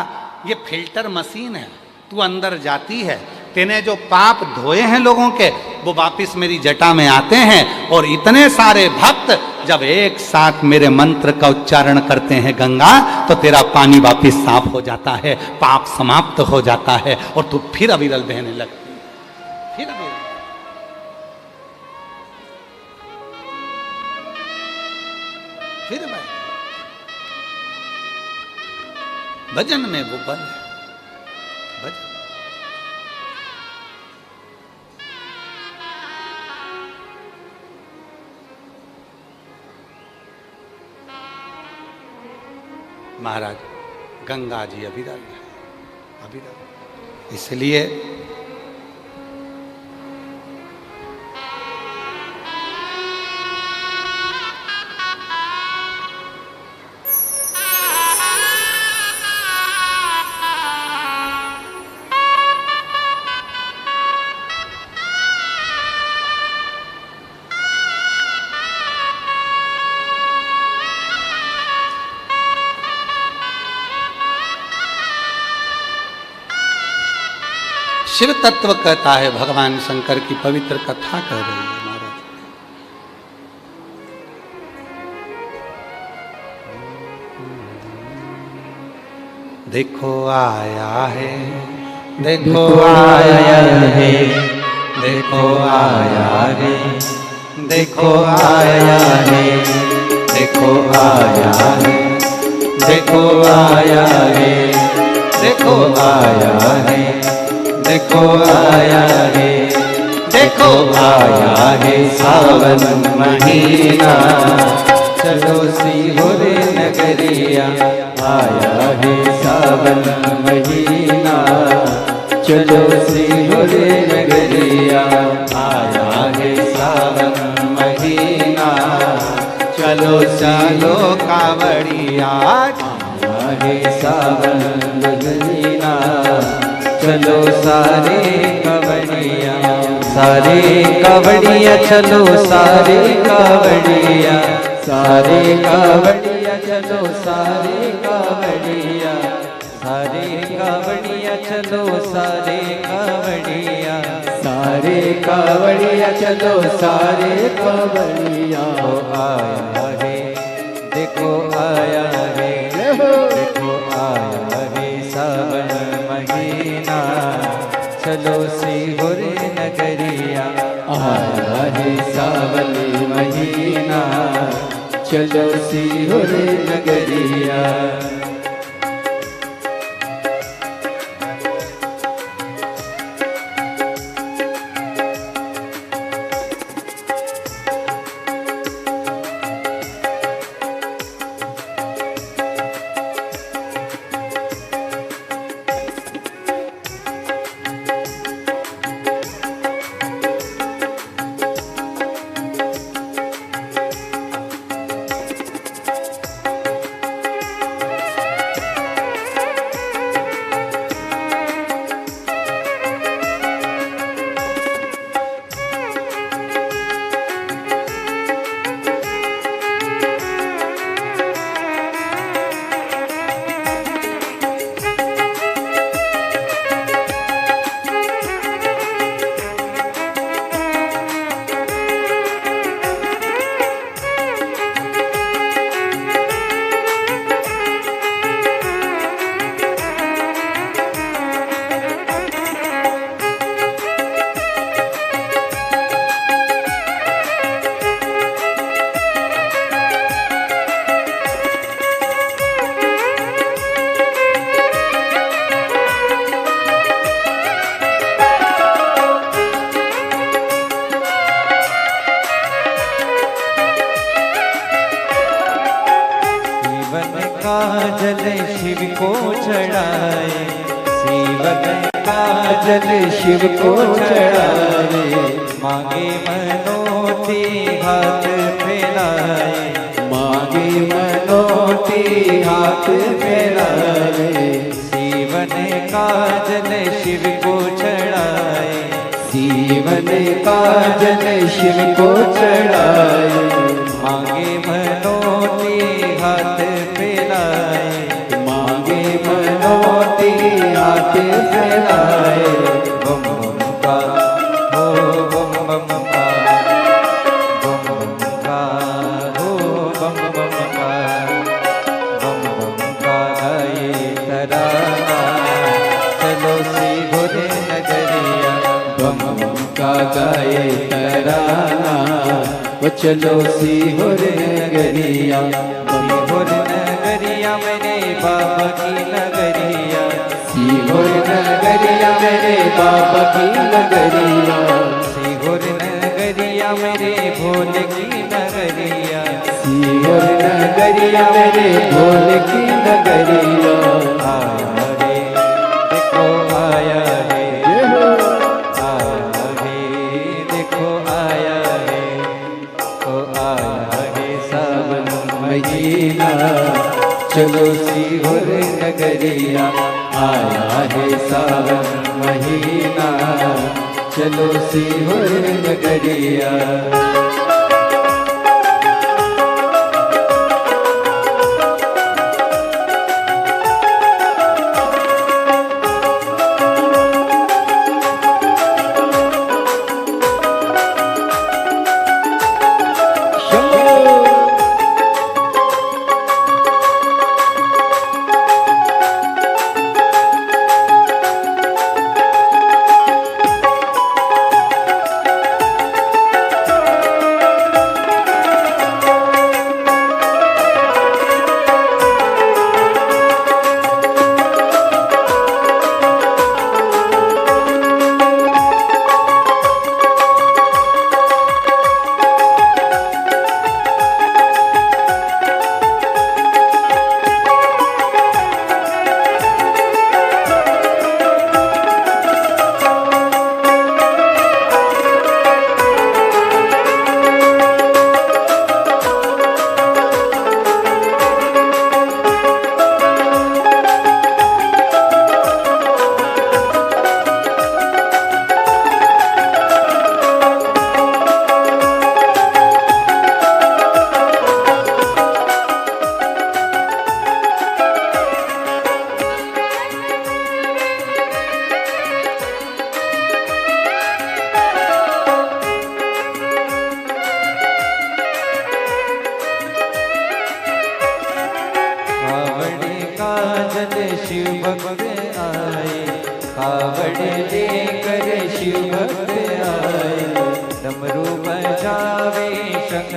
ये फिल्टर मशीन है, तू अंदर जाती है, तेने जो पाप धोए हैं लोगों के, वो वापिस मेरी जटा में आते हैं, और इतने सारे भक्त जब एक साथ मेरे मंत्र का उच्चारण करते हैं गंगा, तो तेरा पानी वापिस साफ हो जाता है, पाप समाप्त हो जाता है, और तू फिर अविरल बहने लगती है, फिर अविरल। फिर भजन में वो बल है, भजन। महाराज गंगा जी अविरल है, अविरल। इसलिए शिव तत्व कहता है, भगवान शंकर की पवित्र कथा कह रही है महाराज। देखो आया है, देखो आया है, देखो आया है, देखो आया है, देखो आया है, देखो आया है, देखो आया है, देखो आया है, देखो आया है सावन महीना, चलो सीहोर नगरिया, आया है सावन महीना, चलो सीहोर नगरिया, आया है सावन महीना, चलो चलो कांवड़िया, आया है सावन महीना, चलो सारे कांवड़िया, सारे कांवड़िया चलो, सारे कांवड़िया, सारे कांवड़िया चलो, सारे कांवड़िया, सारे कांवड़िया चलो, सारे कांवड़िया, सारे कांवड़िया चलो, सारे कांवड़िया। आया है, देखो आया है, देखो आया है सावन महीना, चलो सीहोर नगरिया, आया है सावन महीना, चलो सीहोर नगरिया। जल शिव को चढ़ाए, सीवन का जल शिव को चढ़ाए, मांगे मनोती हाथ फैलाए, मांगे मनोती हाथ फैलाए, सीवन का जल शिव को चढ़ाए, सीवन का जल शिव को चढ़ाए, मांगे मनोती हाथ फैलाए, मांगे मनोती हाथ फैलाए, बम बम का हो बम बम का, बम बम का हो बम बम का, बम बम का गाए तराना, चलो सीहोर नगरिया, बम बम का गाए तराना, वो चलो सीहोर नगरिया, सीहोर नगरिया मेरे बाबा की नगरिया, सीहोर नगरिया मेरे बाबा की नगरिया, सीहोर नगरिया मेरे भोले की नगरिया, सीहोर नगरिया मेरे भोले की नगरिया आया है, देखो आया है, आया है, देखो आया है, तो आया है सावन महीना, चलो सीहोर नगरिया आया है सावन महीना, चलो सीहोर नगरिया। शिव भक्त आए, कावड़ लेकर शिव भक्त आए, डमरू बजावे शंख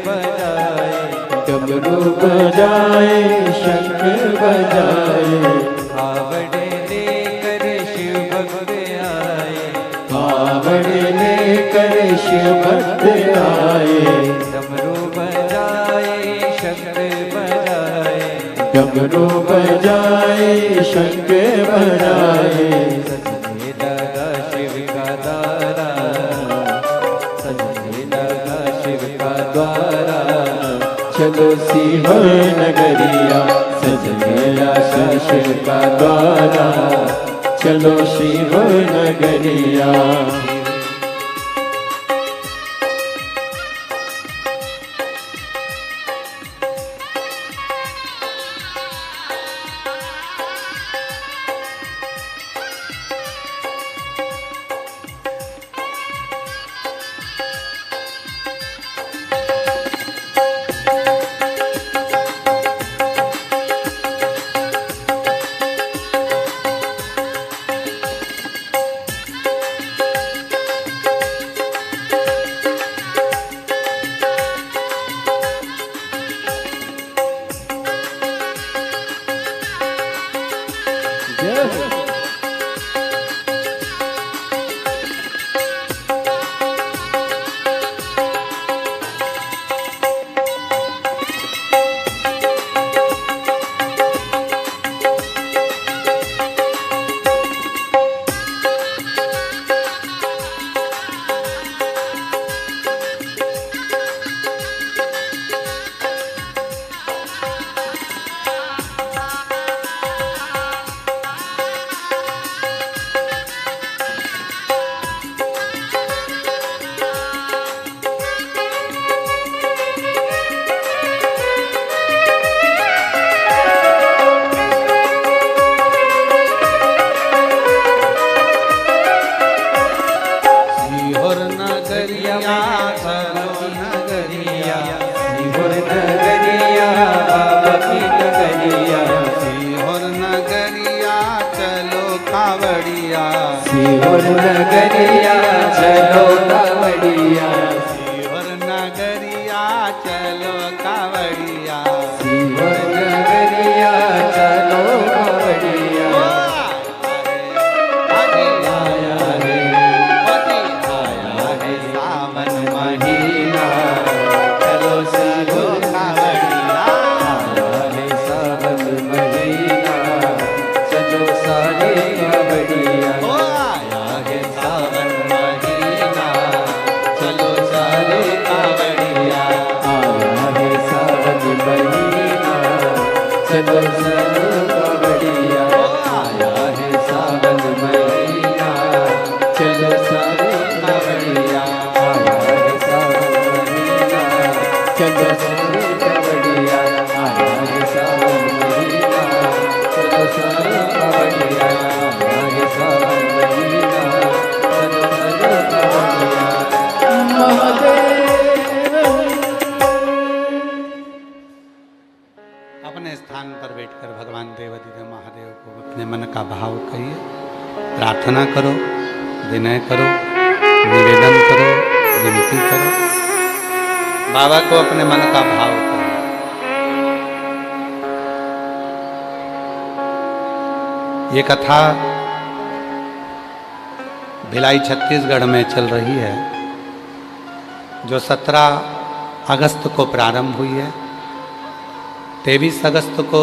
बजाए, डमरू बजाए शंख बजाए, कावड़ लेकर शिव भक्त आए, कावड़ लेकर शिव भक्त आए, डमरू बजाए शंख बजाए, डमरू बजाए शंख बजाए, सजने लगा शिव का द्वारा, सजने लगा शिव का द्वारा, चलो सीहोर नगरिया, सजने लगा शिव का द्वारा, चलो सीहोर नगरिया। सीहोर नगरिया चलो कावड़िया, सीहोर नगरिया चलो कावड़िया, सीहोर नगरिया चलो कावड़िया, आया है, आया है सावन महीना, चलो सीहोर कावड़िया, आया है सावन महीना। चलो चलो कावड़िया आया है सावन महीना चलो सारे कावड़िया आया है सावन महीना चलो सारे कावड़िया आया है सावन महीना चलो सारे कावड़िया आया है सावन महीना चलो चलो कावड़िया महादेव। अपने स्थान पर बैठकर भगवान देवाधिदेव महादेव को अपने मन का भाव कहिए, प्रार्थना करो, विनय करो, निवेदन करो, विनती करो, बाबा को अपने मन का भाव करो। ये कथा भिलाई छत्तीसगढ़ में चल रही है, जो 17 अगस्त को प्रारंभ हुई है। 23 अगस्त को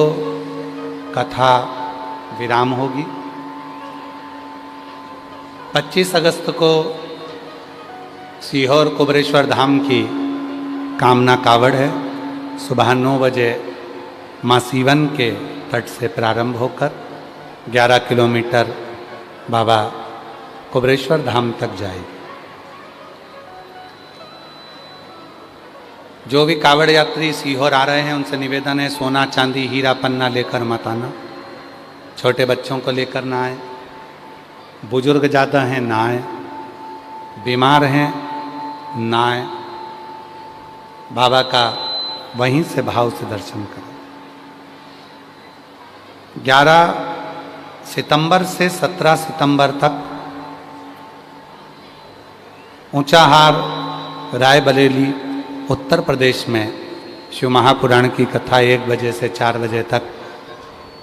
कथा विराम होगी। 25 अगस्त को सीहोर कुबरेश्वर धाम की कामना कावड़ है। सुबह 9 बजे माँ सीवन के तट से प्रारंभ होकर 11 किलोमीटर बाबा कुबरेश्वर धाम तक जाएगी। जो भी कावड़ यात्री सीहोर आ रहे हैं उनसे निवेदन है, सोना चांदी हीरा पन्ना लेकर मत आना। छोटे बच्चों को लेकर ना आए, बुजुर्ग ज़्यादा हैं ना आए, बीमार हैं ना आए। बाबा का वहीं से भाव से दर्शन करें। 11 सितंबर से 17 सितंबर तक ऊंचाहार रायबरेली उत्तर प्रदेश में शिव महापुराण की कथा 1 बजे से 4 बजे तक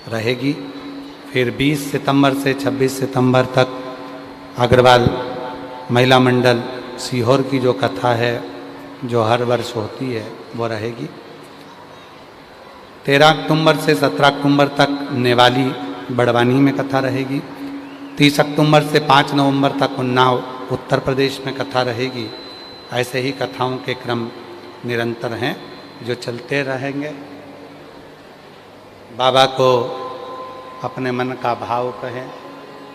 रहेगी। फिर 20 सितंबर से 26 सितंबर तक अग्रवाल महिला मंडल सीहोर की जो कथा है, जो हर वर्ष होती है, वो रहेगी। 13 अक्टूबर से 17 अक्टूबर तक नेवाली बड़वानी में कथा रहेगी। 30 अक्टूबर से 5 नवंबर तक उन्नाव उत्तर प्रदेश में कथा रहेगी। ऐसे ही कथाओं के क्रम निरंतर हैं जो चलते रहेंगे। बाबा को अपने मन का भाव कहें,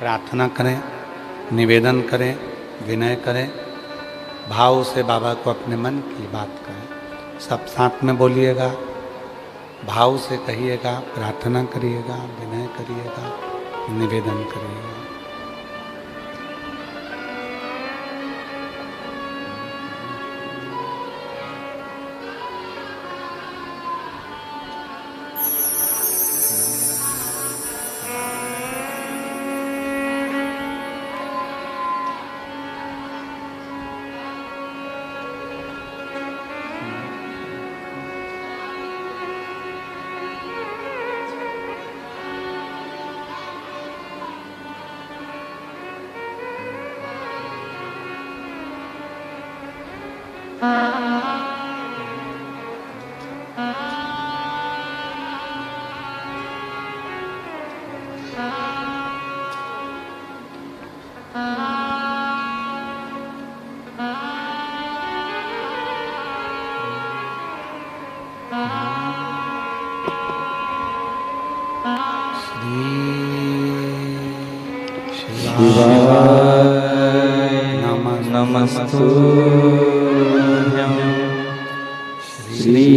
प्रार्थना करें, निवेदन करें, विनय करें, भाव से बाबा को अपने मन की बात कहें। सब साथ में बोलिएगा, भाव से कहिएगा, प्रार्थना करिएगा, विनय करिएगा, निवेदन करिएगा। नमस्तुभ्यं श्री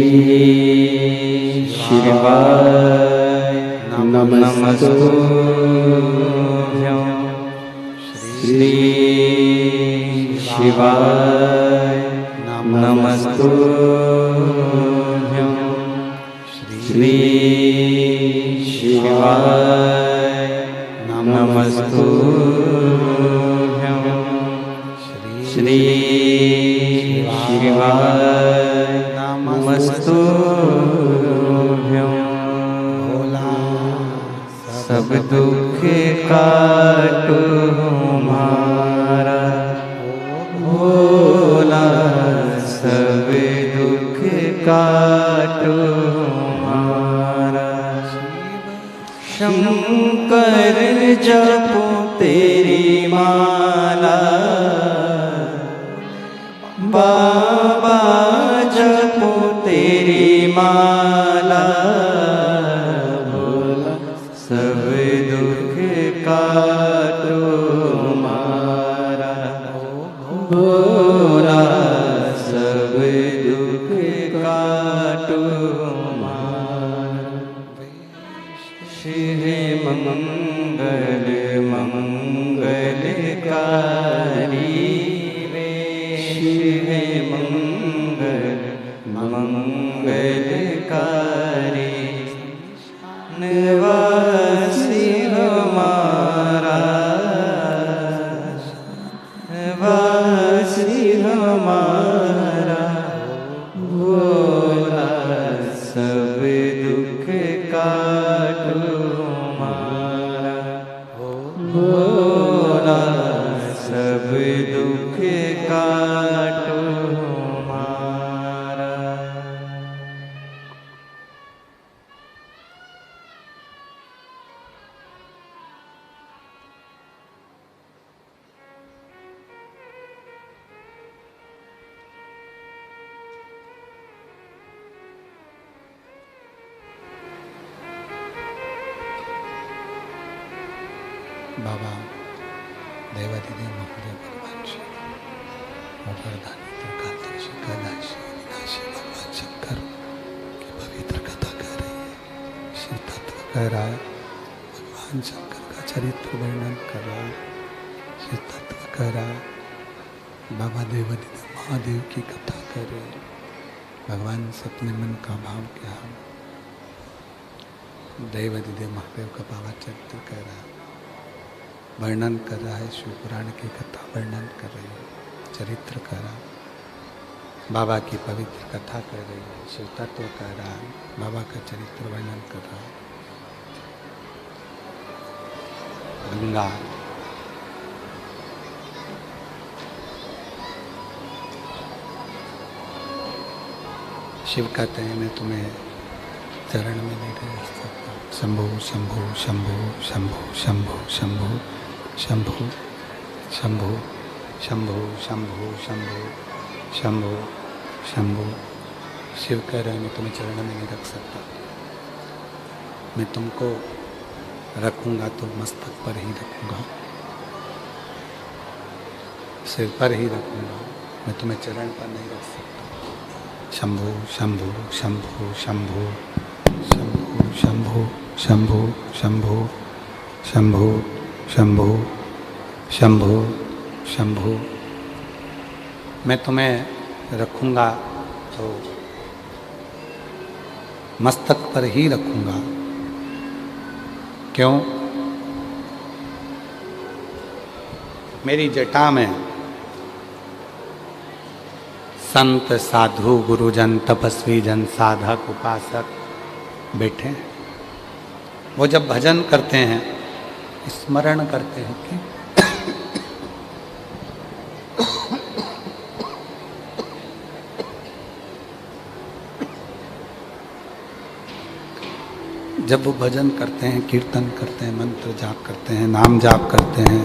शिवाय नमस्तुभ्यं श्री शिवाय नमस्तुभ्यं श्री शिवाय नमस्तुभ्यं श्री शिवाय नमस्तुभ्यं। भोला सब दुख काटो हमारा, भोला सब दुख काटो हमारा। शंकर जपो तेरी माला, बाबा जपो तेरी माला। काटो मारा। शिव मंगल मंगलकारी वे, शिव मंगल मंगलकारी। निवासी हमारा, निवासी हमारा, भोला सब दुख काटो मारा। भोला सब दुख काटो मारा। बाबा देवादिदेव महादेव भगवान शिव और वरदानी त्रिकालदर्शी कैलाशी अविनाशी भगवान शंकर की पवित्र कथा कह रही है। शिव तत्व कह रहा है, भगवान शंकर का चरित्र वर्णन कर रहा है। शिव तत्व कह रहा है, बाबा देवादिदेव महादेव की कथा कर रहे हैं। भगवान से अपने मन का भाव क्या, देवादिदेव महादेव का बाबा चरित्र कह रहा है, वर्णन कर रहा है। शिव पुराण की कथा वर्णन कर रही है, चरित्र कर रहा है, बाबा की पवित्र कथा कर रही है। शिव तत्व कह रहा है, बाबा का चरित्र वर्णन कर रहा है। गंगा शिव कहते हैं, मैं तुम्हें चरण में नहीं रह सकता। शंभो शंभो शंभो शंभो शंभो शंभो शंभो शंभो शंभो शंभो शंभो शंभो शंभो। शिव कह रहे हैं, मैं तुम्हें चरण में नहीं रख सकता। मैं तुमको रखूंगा तो मस्तक पर ही रखूंगा, सिर पर ही रखूंगा, मैं तुम्हें चरण पर नहीं रख सकता। शंभो शंभो शंभो शंभो शंभो शंभो शंभो शंभो शंभो शंभो शंभो शंभो। मैं तुम्हें रखूंगा तो मस्तक पर ही रखूंगा। क्यों? मेरी जटा में संत साधु गुरुजन तपस्वी जन साधक उपासक बैठे हैं। वो जब भजन करते हैं, स्मरण करते हैं कि जब वो भजन करते हैं, कीर्तन करते हैं, मंत्र जाप करते हैं, नाम जाप करते हैं,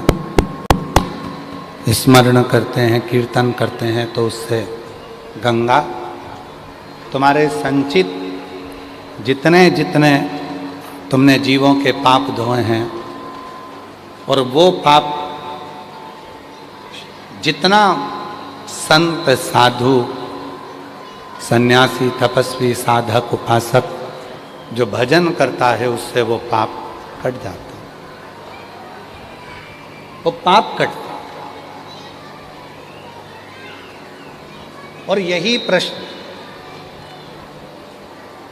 स्मरण करते हैं, कीर्तन करते हैं, तो उससे गंगा तुम्हारे संचित जितने जितने तुमने जीवों के पाप धोए हैं, और वो पाप जितना संत साधु सन्यासी तपस्वी साधक उपासक जो भजन करता है, उससे वो पाप कट जाता है। वो पाप कटता। और यही प्रश्न,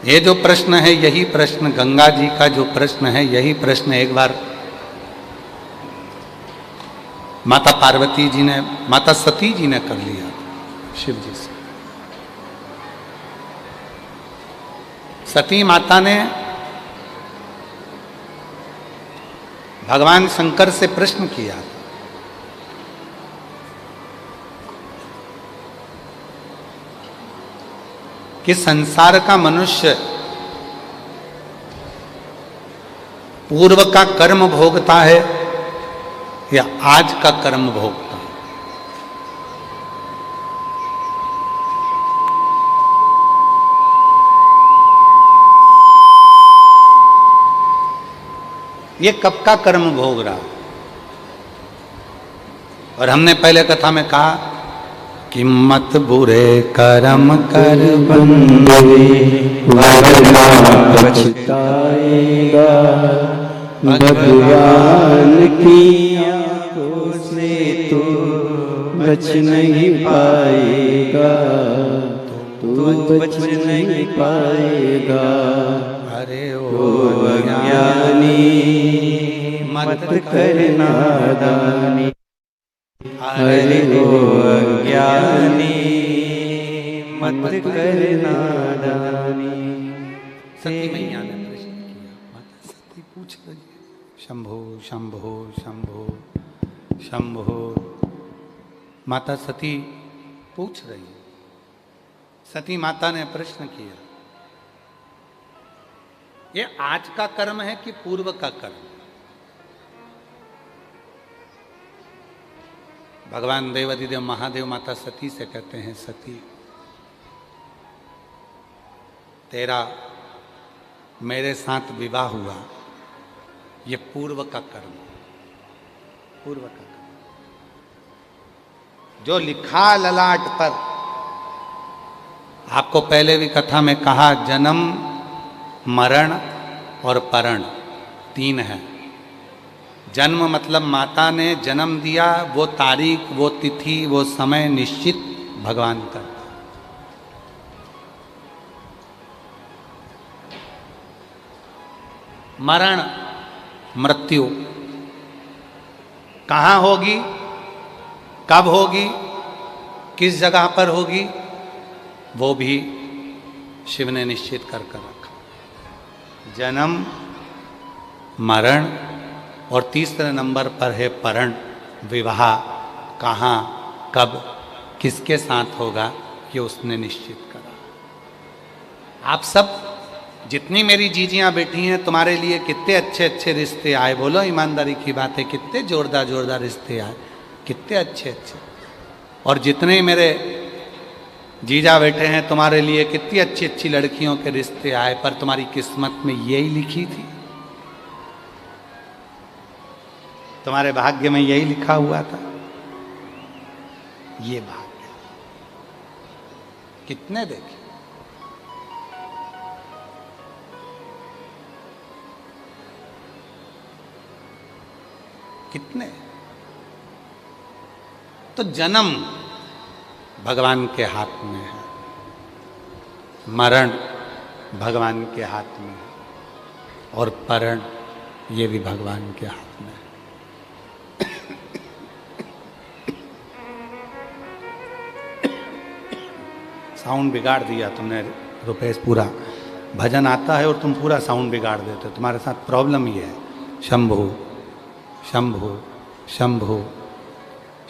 ये जो प्रश्न है, यही प्रश्न गंगा जी का जो प्रश्न है, यही प्रश्न एक बार माता पार्वती जी ने, माता सती जी ने कर लिया शिव जी से। सती माता ने भगवान शंकर से प्रश्न किया कि संसार का मनुष्य पूर्व का कर्म भोगता है या आज का कर्म भोगता है? ये कब का कर्म भोग रहा? और हमने पहले कथा में कहा किम्मत बुरे कर्म कर बंदे वरना पछताएगा, भगवान की आंखों से तो बच नहीं पाएगा, तू बच नहीं पाएगा। अरे ओ अज्ञानी मत करना दानी, अरे ओ अज्ञानी मत करना दानी। सती मैया ने प्रश्न किया, माता सती पूछ रही है, शंभो शंभो शंभो शंभो। माता सती पूछ रही है। सती माता ने प्रश्न किया, ये आज का कर्म है कि पूर्व का कर्म? भगवान देवाधिदेव महादेव माता सती से कहते हैं, सती तेरा मेरे साथ विवाह हुआ, ये पूर्व का कर्म, पूर्व का कर्म जो लिखा ललाट पर। आपको पहले भी कथा में कहा, जन्म मरण और परण तीन है। जन्म मतलब माता ने जन्म दिया, वो तारीख, वो तिथि, वो समय निश्चित भगवान करता। मरण मृत्यु कहाँ होगी, कब होगी, किस जगह पर होगी, वो भी शिव ने निश्चित कर रखा। जन्म मरण और तीसरे नंबर पर है परण, विवाह कहाँ कब किसके साथ होगा, ये उसने निश्चित करा। आप सब जितनी मेरी जीजियां बैठी हैं, तुम्हारे लिए कितने अच्छे अच्छे रिश्ते आए, बोलो ईमानदारी की बात है, कितने जोरदार जोरदार रिश्ते आए, कितने अच्छे अच्छे। और जितने मेरे जीजा बैठे हैं, तुम्हारे लिए कितनी अच्छी अच्छी लड़कियों के रिश्ते आए, पर तुम्हारी किस्मत में यही लिखी थी, तुम्हारे भाग्य में यही लिखा हुआ था, ये भाग्य। कितने देखे, कितने। तो जन्म भगवान के हाथ में है, मरण भगवान के हाथ में है, और परण ये भी भगवान के हाथ में है। साउंड बिगाड़ दिया तुमने रुपेश, पूरा भजन आता है और तुम पूरा साउंड बिगाड़ देते हो, तुम्हारे साथ प्रॉब्लम ये है। शंभु शंभु शंभु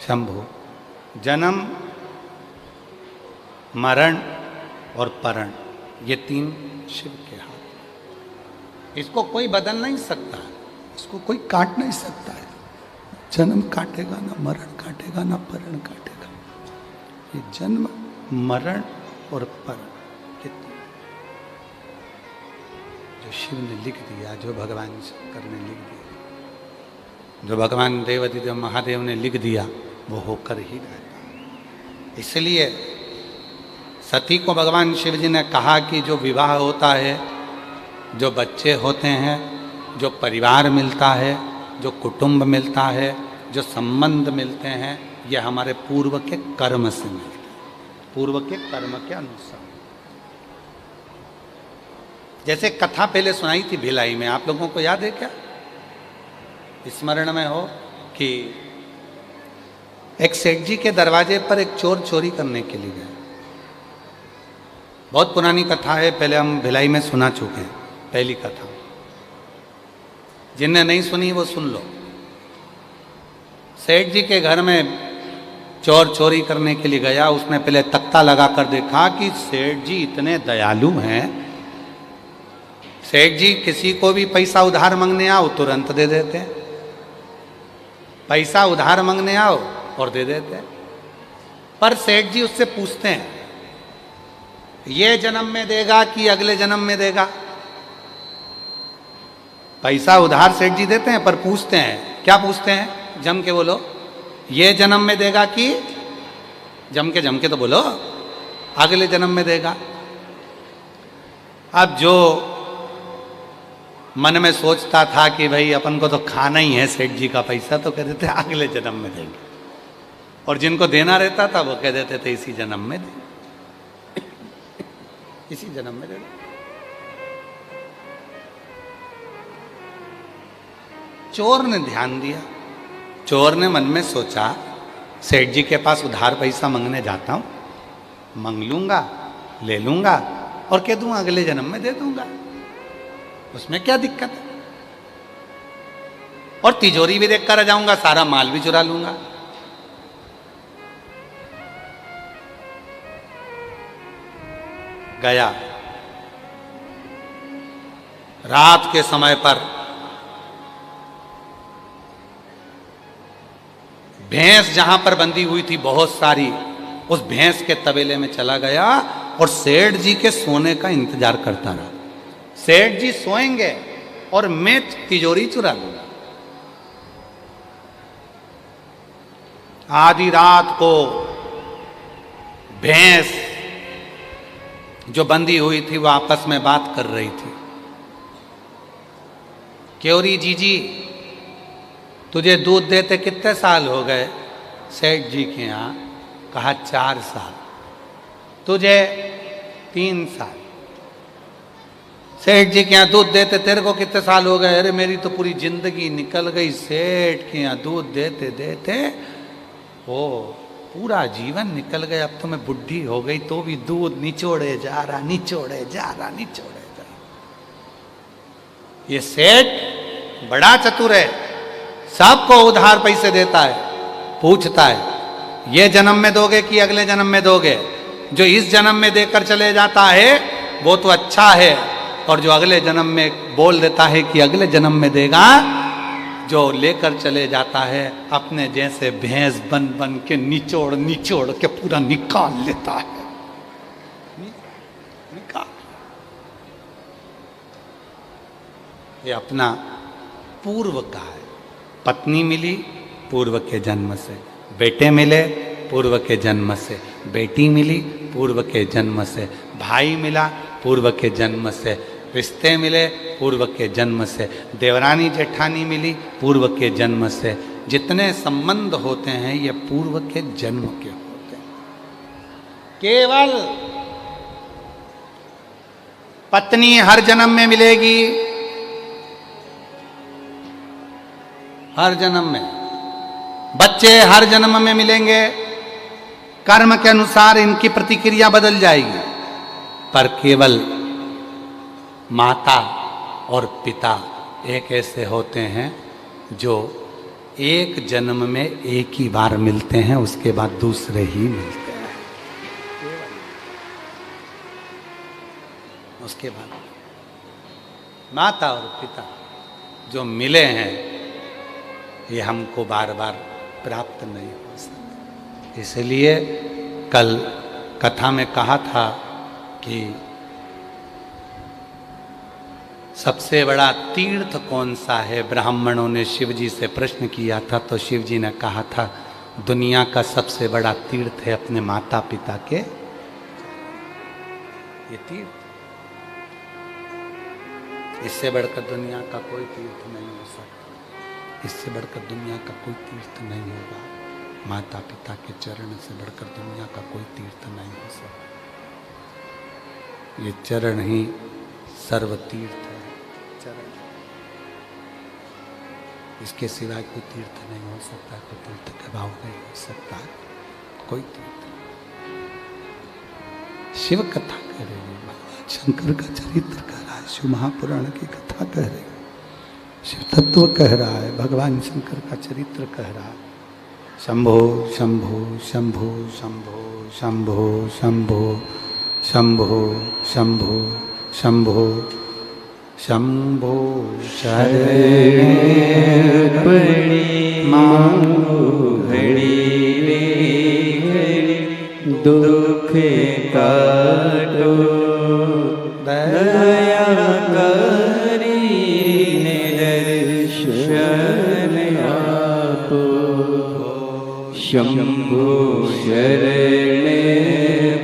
शंभु। जन्म मरण और परण ये तीन शिव के हाथ। इसको कोई बदल नहीं सकता, इसको कोई काट नहीं सकता है। जन्म काटेगा ना मरण काटेगा ना परण काटेगा। ये जन्म मरण और परण ये तीन जो शिव ने लिख दिया, जो भगवान शंकर ने लिख दिया, जो भगवान देवाधिदेव महादेव ने लिख दिया, वो होकर ही रहता। इसलिए सती को भगवान शिव जी ने कहा कि जो विवाह होता है, जो बच्चे होते हैं, जो परिवार मिलता है, जो कुटुंब मिलता है, जो संबंध मिलते हैं, ये हमारे पूर्व के कर्म से मिलते हैं, पूर्व के कर्म के अनुसार। जैसे कथा पहले सुनाई थी भिलाई में, आप लोगों को याद है क्या, स्मरण में हो कि एक सेठ जी के दरवाजे पर एक चोर चोरी करने के लिए गए। बहुत पुरानी कथा है, पहले हम भिलाई में सुना चुके हैं, पहली कथा। जिनने नहीं सुनी वो सुन लो। सेठ जी के घर में चोर चोरी करने के लिए गया। उसने पहले तख्ता लगा कर देखा कि सेठ जी इतने दयालु हैं, सेठ जी किसी को भी पैसा उधार मांगने आओ तुरंत दे देते हैं, पैसा उधार मांगने आओ और दे देते हैं। पर सेठ जी उससे पूछते हैं, ये जन्म में देगा कि अगले जन्म में देगा। पैसा उधार सेठ जी देते हैं, पर पूछते हैं, क्या पूछते हैं, जम के बोलो, ये जन्म में देगा कि जम के तो बोलो, अगले जन्म में देगा। अब जो मन में सोचता था कि भाई अपन को तो खाना ही है सेठ जी का पैसा, तो कह देते अगले जन्म में देंगे, और जिनको देना रहता था वो कह देते थे इसी जन्म में दे, इसी जन्म में दे दो। चोर ने ध्यान दिया, चोर ने मन में सोचा सेठ जी के पास उधार पैसा मांगने जाता हूं, मांग लूंगा, ले लूंगा और कह दूंगा अगले जन्म में दे दूंगा, उसमें क्या दिक्कत है, और तिजोरी भी देख कर आ जाऊंगा, सारा माल भी चुरा लूंगा। गया, रात के समय पर भैंस जहां पर बंधी हुई थी बहुत सारी, उस भैंस के तबेले में चला गया और सेठ जी के सोने का इंतजार करता रहा। सेठ जी सोएंगे और मैं तिजोरी चुरा लूंगा। आधी रात को भैंस जो बंधी हुई थी वो आपस में बात कर रही थी। क्योरी जीजी, तुझे दूध देते कितने साल हो गए? सेठ जी के यहाँ। कहा 4 साल। तुझे 3 साल। सेठ जी के यहाँ दूध देते तेरे को कितने साल हो गए? अरे मेरी तो पूरी जिंदगी निकल गई सेठ के यहाँ दूध देते देते, ओ पूरा जीवन निकल गया, अब तो मैं बुढ़ी हो गई तो भी दूध निचोड़े जा रहा, निचोड़े जा रहा, निचोड़े जा रहा। ये सेठ बड़ा चतुर है, सबको उधार पैसे देता है, पूछता है ये जन्म में दोगे कि अगले जन्म में दोगे? जो इस जन्म में देकर चले जाता है वो तो अच्छा है, और जो अगले जन्म में बोल देता है कि अगले जन्म में देगा, जो लेकर चले जाता है अपने जैसे भैंस बन बन के निचोड़ निचोड़ के पूरा निकाल लेता है। निकाल। ये अपना पूर्व का है। पत्नी मिली पूर्व के जन्म से, बेटे मिले पूर्व के जन्म से, बेटी मिली पूर्व के जन्म से, भाई मिला पूर्व के जन्म से, रिश्ते मिले पूर्व के जन्म से, देवरानी जेठानी मिली पूर्व के जन्म से। जितने संबंध होते हैं ये पूर्व के जन्म के होते हैं। केवल पत्नी हर जन्म में मिलेगी, हर जन्म में। बच्चे हर जन्म में मिलेंगे, कर्म के अनुसार इनकी प्रतिक्रिया बदल जाएगी, पर केवल माता और पिता एक ऐसे होते हैं जो एक जन्म में एक ही बार मिलते हैं, उसके बाद दूसरे ही मिलते हैं। उसके बाद माता और पिता जो मिले हैं ये हमको बार बार प्राप्त नहीं हो सकते। इसलिए कल कथा में कहा था कि सबसे बड़ा तीर्थ कौन सा है? ब्राह्मणों ने शिव जी से प्रश्न किया था, तो शिव जी ने कहा था दुनिया का सबसे बड़ा तीर्थ है अपने माता पिता के ये तीर्थ। इससे बढ़कर दुनिया का कोई तीर्थ नहीं हो सकता, इससे बढ़कर दुनिया का कोई तीर्थ नहीं होगा। माता पिता के चरण से बढ़कर दुनिया का कोई तीर्थ नहीं हो सकता। ये चरण ही सर्व तीर्थ है, चरण। इसके सिवाय कोई तीर्थ नहीं हो सकता, कोई तीर्थ का भाव नहीं हो सकता, कोई तीर्थ। शिव कथा कह रहे हैं, भगवान शंकर का चरित्र कह रहा है, शिव महापुराण की कथा कह रहे हैं, शिव तत्व कह रहा है, भगवान शंकर का चरित्र कह रहा है। शंभो शंभो शंभो शंभो शंभो शंभो शंभो शंभो शंभो शंभो शरण पड़ी मांगो घड़ी रे घड़ी, दुख काटो दया करी निदर्शन आपो। शंभु शरणे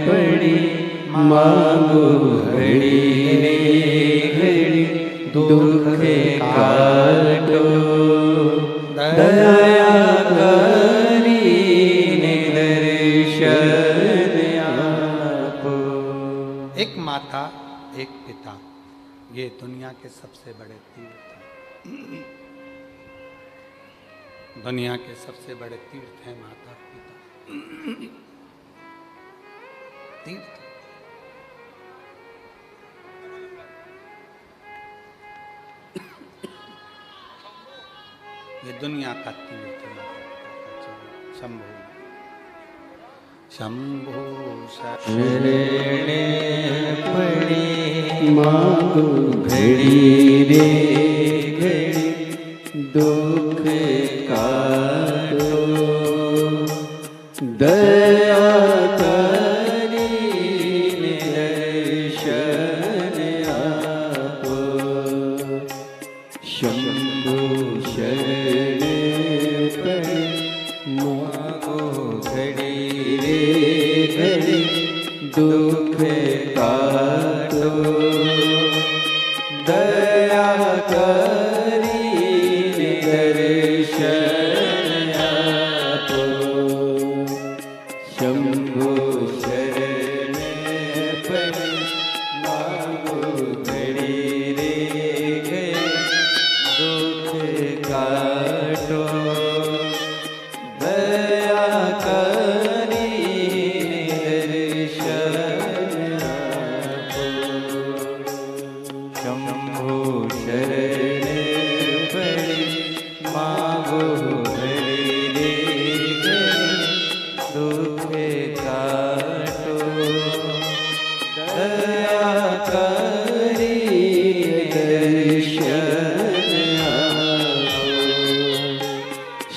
पड़ी मांगो घड़ी रे घड़ी दुख काटो दया करीने दर्शन आपो। एक माता एक पिता, ये दुनिया के सबसे बड़े तीर्थ हैं। दुनिया के सबसे बड़े तीर्थ हैं माता पिता। तीर्थ ये दुनिया का तीर्थ है। शंभु शंभु शरणे पड़ी मांगो घड़ी रे घड़ी दुख काटो दया करीने दर्शन आपो। शंभु शरणे पड़ी मांगो घड़ी रे घड़ी दुख काटो दया करीने दर्शन आपो। शंभु शरणे पड़ी मांगो घड़ी रे घड़ी दुख काटो दया करीने दर्शन आपो। शंभु शरणे पड़ी मांगो घड़ी रे घड़ी दुख काटो दया करीने दर्शन आपो।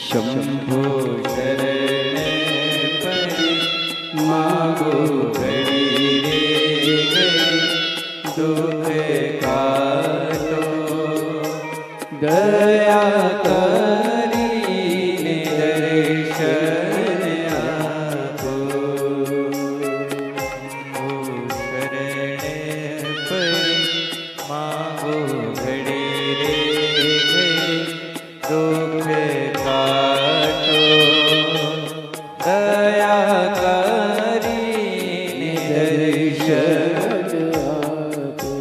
शंभु शरणे पड़ी मांगो घड़ी रे घड़ी दुख काटो दया करीने दर्शन आपो। शंभु शरणे पड़ी मांगो घड़ी रे घड़ी दुख काटो दया करीने दर्शन आपो।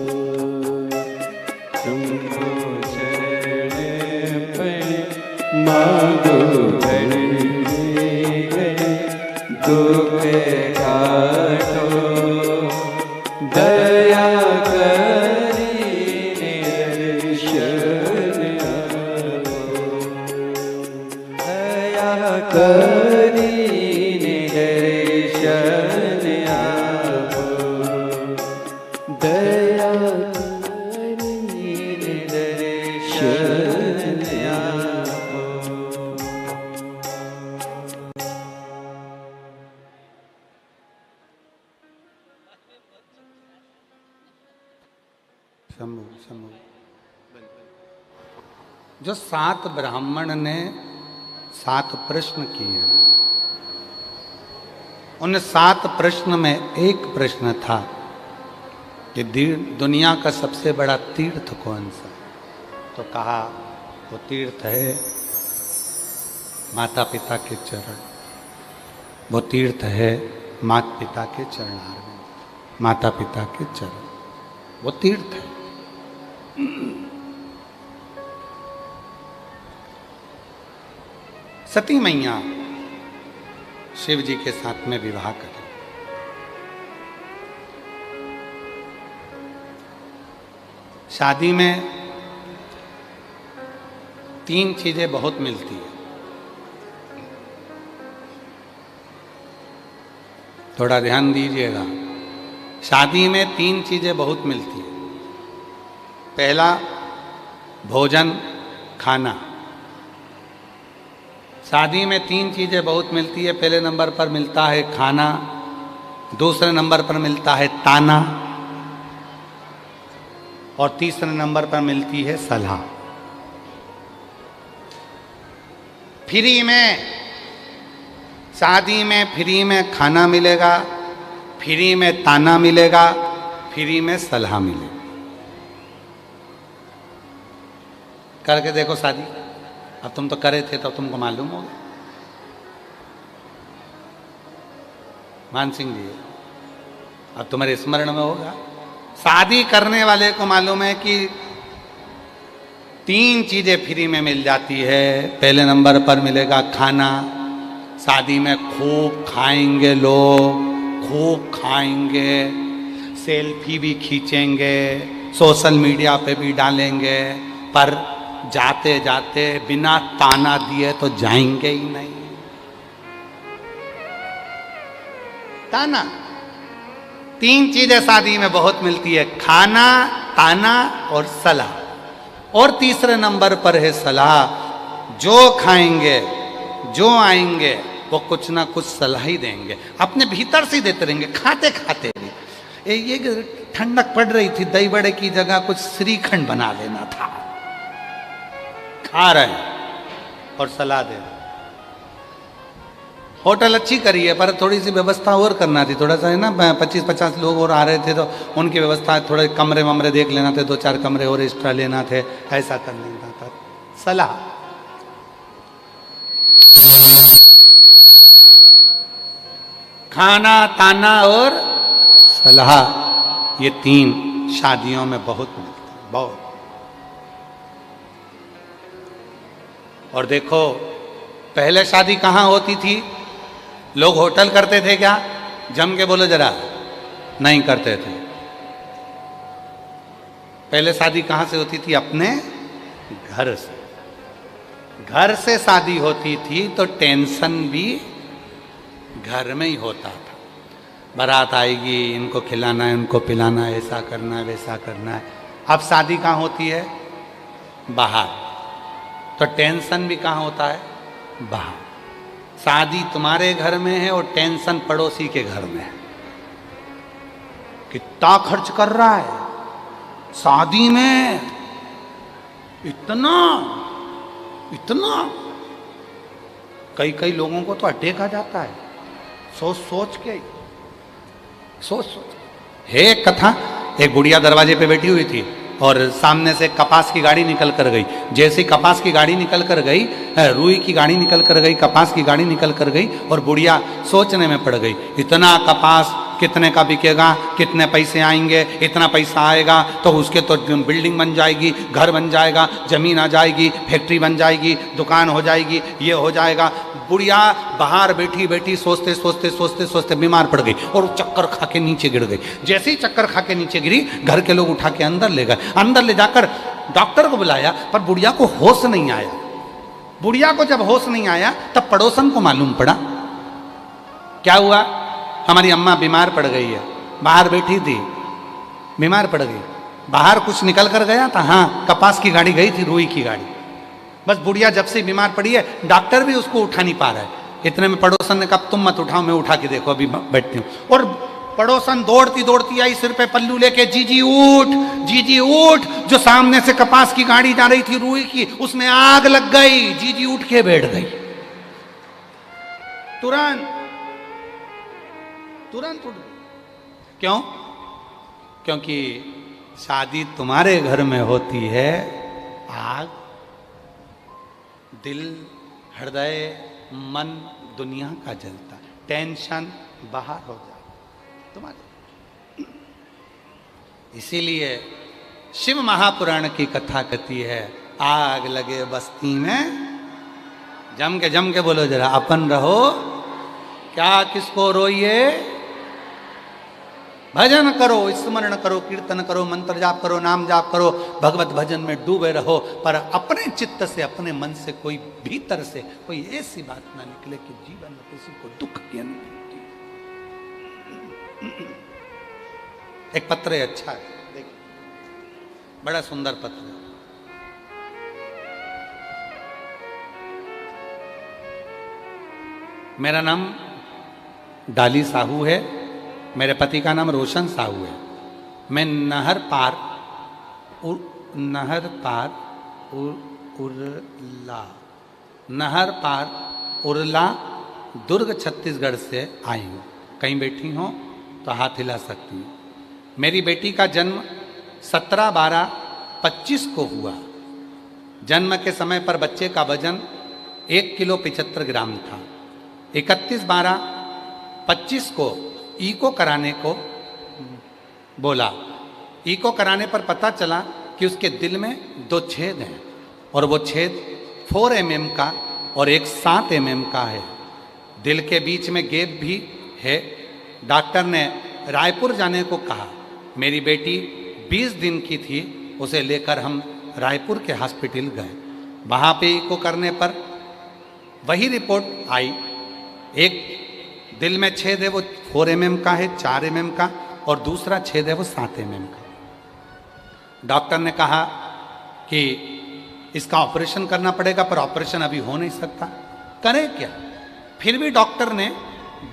शंभु शरणे पड़ी मांगो घड़ी रे घड़ी दुख काटो दया करीने दर्शन आपो। दया करीने दर्शन आपो। दया करीने दर्शन आपो। शंभु शंभु। जो 7 ब्राह्मण ने 7 प्रश्न किए हैं, उन 7 प्रश्न में एक प्रश्न था कि दुनिया का सबसे बड़ा तीर्थ कौन सा? तो कहा वो तीर्थ है माता पिता के चरण, वो तीर्थ है माता पिता के चरणारविंद, माता पिता के चरण, वो तीर्थ है। सती मैया शिव जी के साथ में विवाह करें। शादी में 3 चीजें बहुत मिलती है। थोड़ा ध्यान दीजिएगा। शादी में 3 चीजें बहुत मिलती है। पहला भोजन खाना। शादी में 3 चीजें बहुत मिलती है। पहले नंबर पर मिलता है खाना, दूसरे नंबर पर मिलता है ताना, और तीसरे नंबर पर मिलती है सलाह। फ्री में शादी में फ्री में खाना मिलेगा, फ्री में ताना मिलेगा, फ्री में सलाह मिलेगी। करके देखो शादी। अब तुम तो करे थे तो तुमको मालूम होगा। मान सिंह जी, अब तुम्हारे स्मरण में होगा। शादी करने वाले को मालूम है कि 3 चीजें फ्री में मिल जाती है। पहले नंबर पर मिलेगा खाना। शादी में खूब खाएंगे लोग, खूब खाएंगे, सेल्फी भी खींचेंगे, सोशल मीडिया पे भी डालेंगे, पर जाते जाते बिना ताना दिए तो जाएंगे ही नहीं। ताना। 3 चीजें शादी में बहुत मिलती है, खाना, ताना और सलाह। और तीसरे नंबर पर है सलाह। जो खाएंगे, जो आएंगे, वो कुछ ना कुछ सलाह ही देंगे, अपने भीतर से देते रहेंगे, खाते खाते भी। ये ठंडक पड़ रही थी, दही बड़े की जगह कुछ श्रीखंड बना लेना था। खा रहे हैं और सलाह दे रहे। होटल अच्छी करी है, पर थोड़ी सी व्यवस्था और करना थी। थोड़ा सा है ना, 25-50 लोग और आ रहे थे, तो उनकी व्यवस्था थोड़े कमरे वमरे देख लेना थे, 2-4 कमरे और एक्स्ट्रा लेना थे, ऐसा कर लेना था। सलाह। खाना, ताना और सलाह, ये 3 शादियों में बहुत मिलता है, बहुत। और देखो, पहले शादी कहाँ होती थी? लोग होटल करते थे क्या? जम के बोलो जरा। नहीं करते थे। पहले शादी कहाँ से होती थी? अपने घर से। घर से शादी होती थी तो टेंशन भी घर में ही होता था। बारात आएगी, इनको खिलाना है, इनको पिलाना है, ऐसा करना है, वैसा करना है। अब शादी कहाँ होती है? बाहर। तो टेंशन भी कहाँ होता है? बाहर। शादी तुम्हारे घर में है और टेंशन पड़ोसी के घर में है। कितना खर्च कर रहा है शादी में, इतना इतना। कई कई लोगों को तो अटैक आ जाता है, सोच सोच के, सोच सोच। है एक कथा, एक बुढ़िया दरवाजे पे बैठी हुई थी और सामने से कपास की गाड़ी निकल कर गई। जैसे ही कपास की गाड़ी निकल कर गई, रुई की गाड़ी निकल कर गई, कपास की गाड़ी निकल कर गई, और बुढ़िया सोचने में पड़ गई, इतना कपास कितने का बिकेगा, कितने पैसे आएंगे, इतना पैसा आएगा तो उसके तो बिल्डिंग बन जाएगी, घर बन जाएगा, जमीन आ जाएगी, फैक्ट्री बन जाएगी, दुकान हो जाएगी, ये हो जाएगा। बुढ़िया बाहर बैठी बैठी सोचते सोचते सोचते सोचते बीमार पड़ गई और चक्कर खा के नीचे गिर गई। जैसे ही चक्कर खा के नीचे गिरी, घर के लोग उठा के अंदर ले गए। अंदर ले जाकर डॉक्टर को बुलाया, पर बुढ़िया को होश नहीं आया। बुढ़िया को जब होश नहीं आया तब पड़ोसन को मालूम पड़ा। क्या हुआ? हमारी अम्मा बीमार पड़ गई है। बाहर बैठी थी, बीमार पड़ गई। बाहर कुछ निकल कर गया था? हाँ, कपास की गाड़ी गई थी, रुई की गाड़ी। बस बुढ़िया जब से बीमार पड़ी है, डॉक्टर भी उसको उठा नहीं पा रहा है। इतने में पड़ोसन ने कहा, तुम मत उठाओ, मैं उठा के देखो, अभी बैठती हूँ। और पड़ोसन दौड़ती दौड़ती आई, सिर पे पल्लू लेके, जीजी उठ, जीजी उठ। जो सामने से कपास की गाड़ी जा रही थी रुई की, उसमें आग लग गई। जीजी उठ के बैठ गई। तुरंत तुरंत उठ गई। क्यों? क्योंकि शादी तुम्हारे घर में होती है, आग दिल, हृदय, मन, दुनिया का जलता, टेंशन बाहर हो जाए तुम्हारे। इसीलिए शिव महापुराण की कथा कहती है, आग लगे बस्ती में, जम के बोलो जरा, अपन रहो, क्या किसको रोइए, भजन करो, स्मरण करो, कीर्तन करो, मंत्र जाप करो, नाम जाप करो, भगवत भजन में डूबे रहो, पर अपने चित्त से, अपने मन से, कोई भीतर से कोई ऐसी बात ना निकले कि जीवन में किसी को दुख की अनुभूति। एक पत्र है, अच्छा है, देखिए, बड़ा सुंदर पत्र है। मेरा नाम डाली साहू है, मेरे पति का नाम रोशन साहू है। मैं नहर पार उरला दुर्ग छत्तीसगढ़ से आई हूँ। कहीं बैठी हो तो हाथ हिला सकती हूँ। मेरी बेटी का जन्म 17/12/25 को हुआ। जन्म के समय पर बच्चे का वजन 1 किलो 75 ग्राम था। 31/12/25 को ईको कराने को बोला। ईको कराने पर पता चला कि उसके दिल में 2 छेद हैं और वो छेद 4 mm का और एक 7 mm का है। दिल के बीच में गैप भी है। डॉक्टर ने रायपुर जाने को कहा। मेरी बेटी 20 दिन की थी, उसे लेकर हम रायपुर के हॉस्पिटल गए। वहाँ पे ईको करने पर वही रिपोर्ट आई। एक दिल में छेद है वो 4 mm का है, 4 mm का, और दूसरा छेद है वो 7 mm का। डॉक्टर ने कहा कि इसका ऑपरेशन करना पड़ेगा, पर ऑपरेशन अभी हो नहीं सकता। करें क्या? फिर भी डॉक्टर ने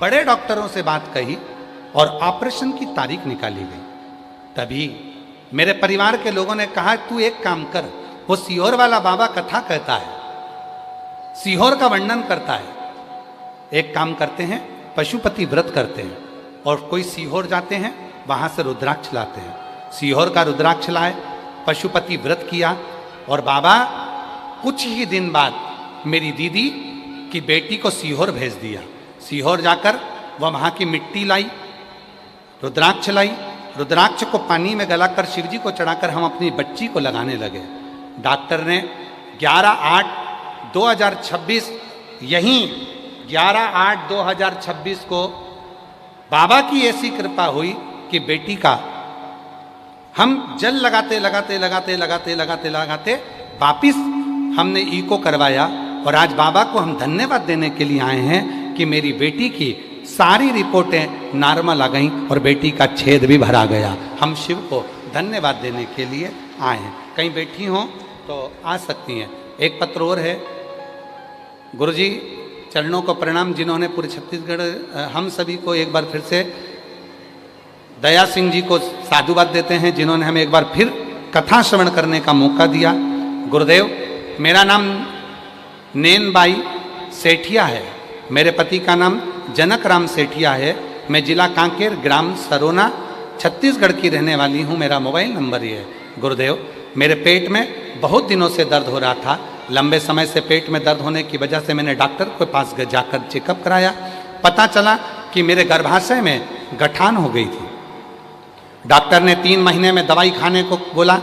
बड़े डॉक्टरों से बात कही और ऑपरेशन की तारीख निकाली गई। तभी मेरे परिवार के लोगों ने कहा तू एक काम कर, वो सीहोर वाला बाबा कथा कहता है, सीहोर का वर्णन करता है। एक काम करते हैं, पशुपति व्रत करते हैं और कोई सीहोर जाते हैं, वहां से रुद्राक्ष लाते हैं। सीहोर का रुद्राक्ष लाए, पशुपति व्रत किया और बाबा कुछ ही दिन बाद मेरी दीदी की बेटी को सीहोर भेज दिया। सीहोर जाकर वह वहाँ की मिट्टी लाई, रुद्राक्ष लाई। रुद्राक्ष को पानी में गलाकर शिवजी को चढ़ाकर हम अपनी बच्ची को लगाने लगे। डॉक्टर ने 11/8/2026 यहीं 11/8/2026 को बाबा की ऐसी कृपा हुई कि बेटी का हम जल लगाते लगाते लगाते लगाते लगाते लगाते वापिस हमने ईको करवाया और आज बाबा को हम धन्यवाद देने के लिए आए हैं कि मेरी बेटी की सारी रिपोर्टें नॉर्मल आ गईं और बेटी का छेद भी भरा गया। हम शिव को धन्यवाद देने के लिए आए हैं। कहीं बैठी हों तो आ सकती हैं। एक पत्र और है। गुरुजी चरणों को प्रणाम, जिन्होंने पूरे छत्तीसगढ़ हम सभी को एक बार फिर से दया सिंह जी को साधुवाद देते हैं, जिन्होंने हमें एक बार फिर कथा श्रवण करने का मौका दिया। गुरुदेव, मेरा नाम नैनबाई सेठिया है। मेरे पति का नाम जनक राम सेठिया है। मैं जिला कांकेर, ग्राम सरोना, छत्तीसगढ़ की रहने वाली हूँ। मेरा मोबाइल नंबर ये है। गुरुदेव, मेरे पेट में बहुत दिनों से दर्द हो रहा था। लंबे समय से पेट में दर्द होने की वजह से मैंने डॉक्टर के पास जाकर चेकअप कराया। पता चला कि मेरे गर्भाशय में गठान हो गई थी। डॉक्टर ने 3 महीने में दवाई खाने को बोला।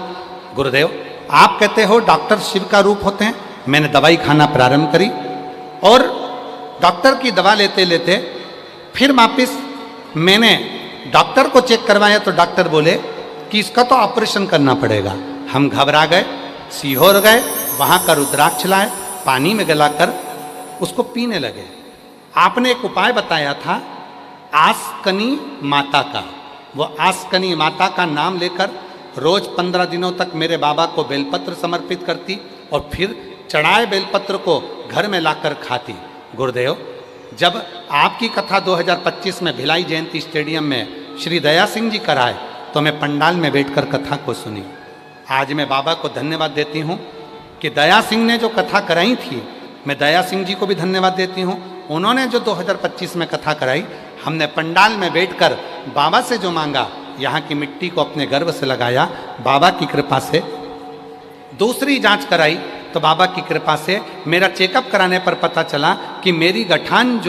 गुरुदेव, आप कहते हो डॉक्टर शिव का रूप होते हैं। मैंने दवाई खाना प्रारंभ करी और डॉक्टर की दवा लेते लेते फिर वापिस मैंने डॉक्टर को चेक करवाया तो डॉक्टर बोले कि इसका तो ऑपरेशन करना पड़ेगा। हम घबरा गए, सीहोर गए, वहाँ का रुद्राक्ष लाए, पानी में गलाकर उसको पीने लगे। आपने एक उपाय बताया था आस्कनी माता का। वो आस्कनी माता का नाम लेकर रोज 15 दिनों तक मेरे बाबा को बेलपत्र समर्पित करती और फिर चढ़ाए बेलपत्र को घर में लाकर खाती। गुरुदेव, जब आपकी कथा 2025 में भिलाई जयंती स्टेडियम में श्री दया सिंह जी कराए तो मैं पंडाल में बैठकर कथा को सुनी। आज मैं बाबा को धन्यवाद देती हूँ कि दया सिंह ने जो कथा कराई थी, मैं दया सिंह जी को भी धन्यवाद देती हूँ। उन्होंने जो 2025 में कथा कराई, हमने पंडाल में बैठकर बाबा से जो मांगा, यहाँ की मिट्टी को अपने गर्भ से लगाया। बाबा की कृपा से दूसरी जांच कराई तो बाबा की कृपा से मेरा चेकअप कराने पर पता चला कि मेरी गठान जो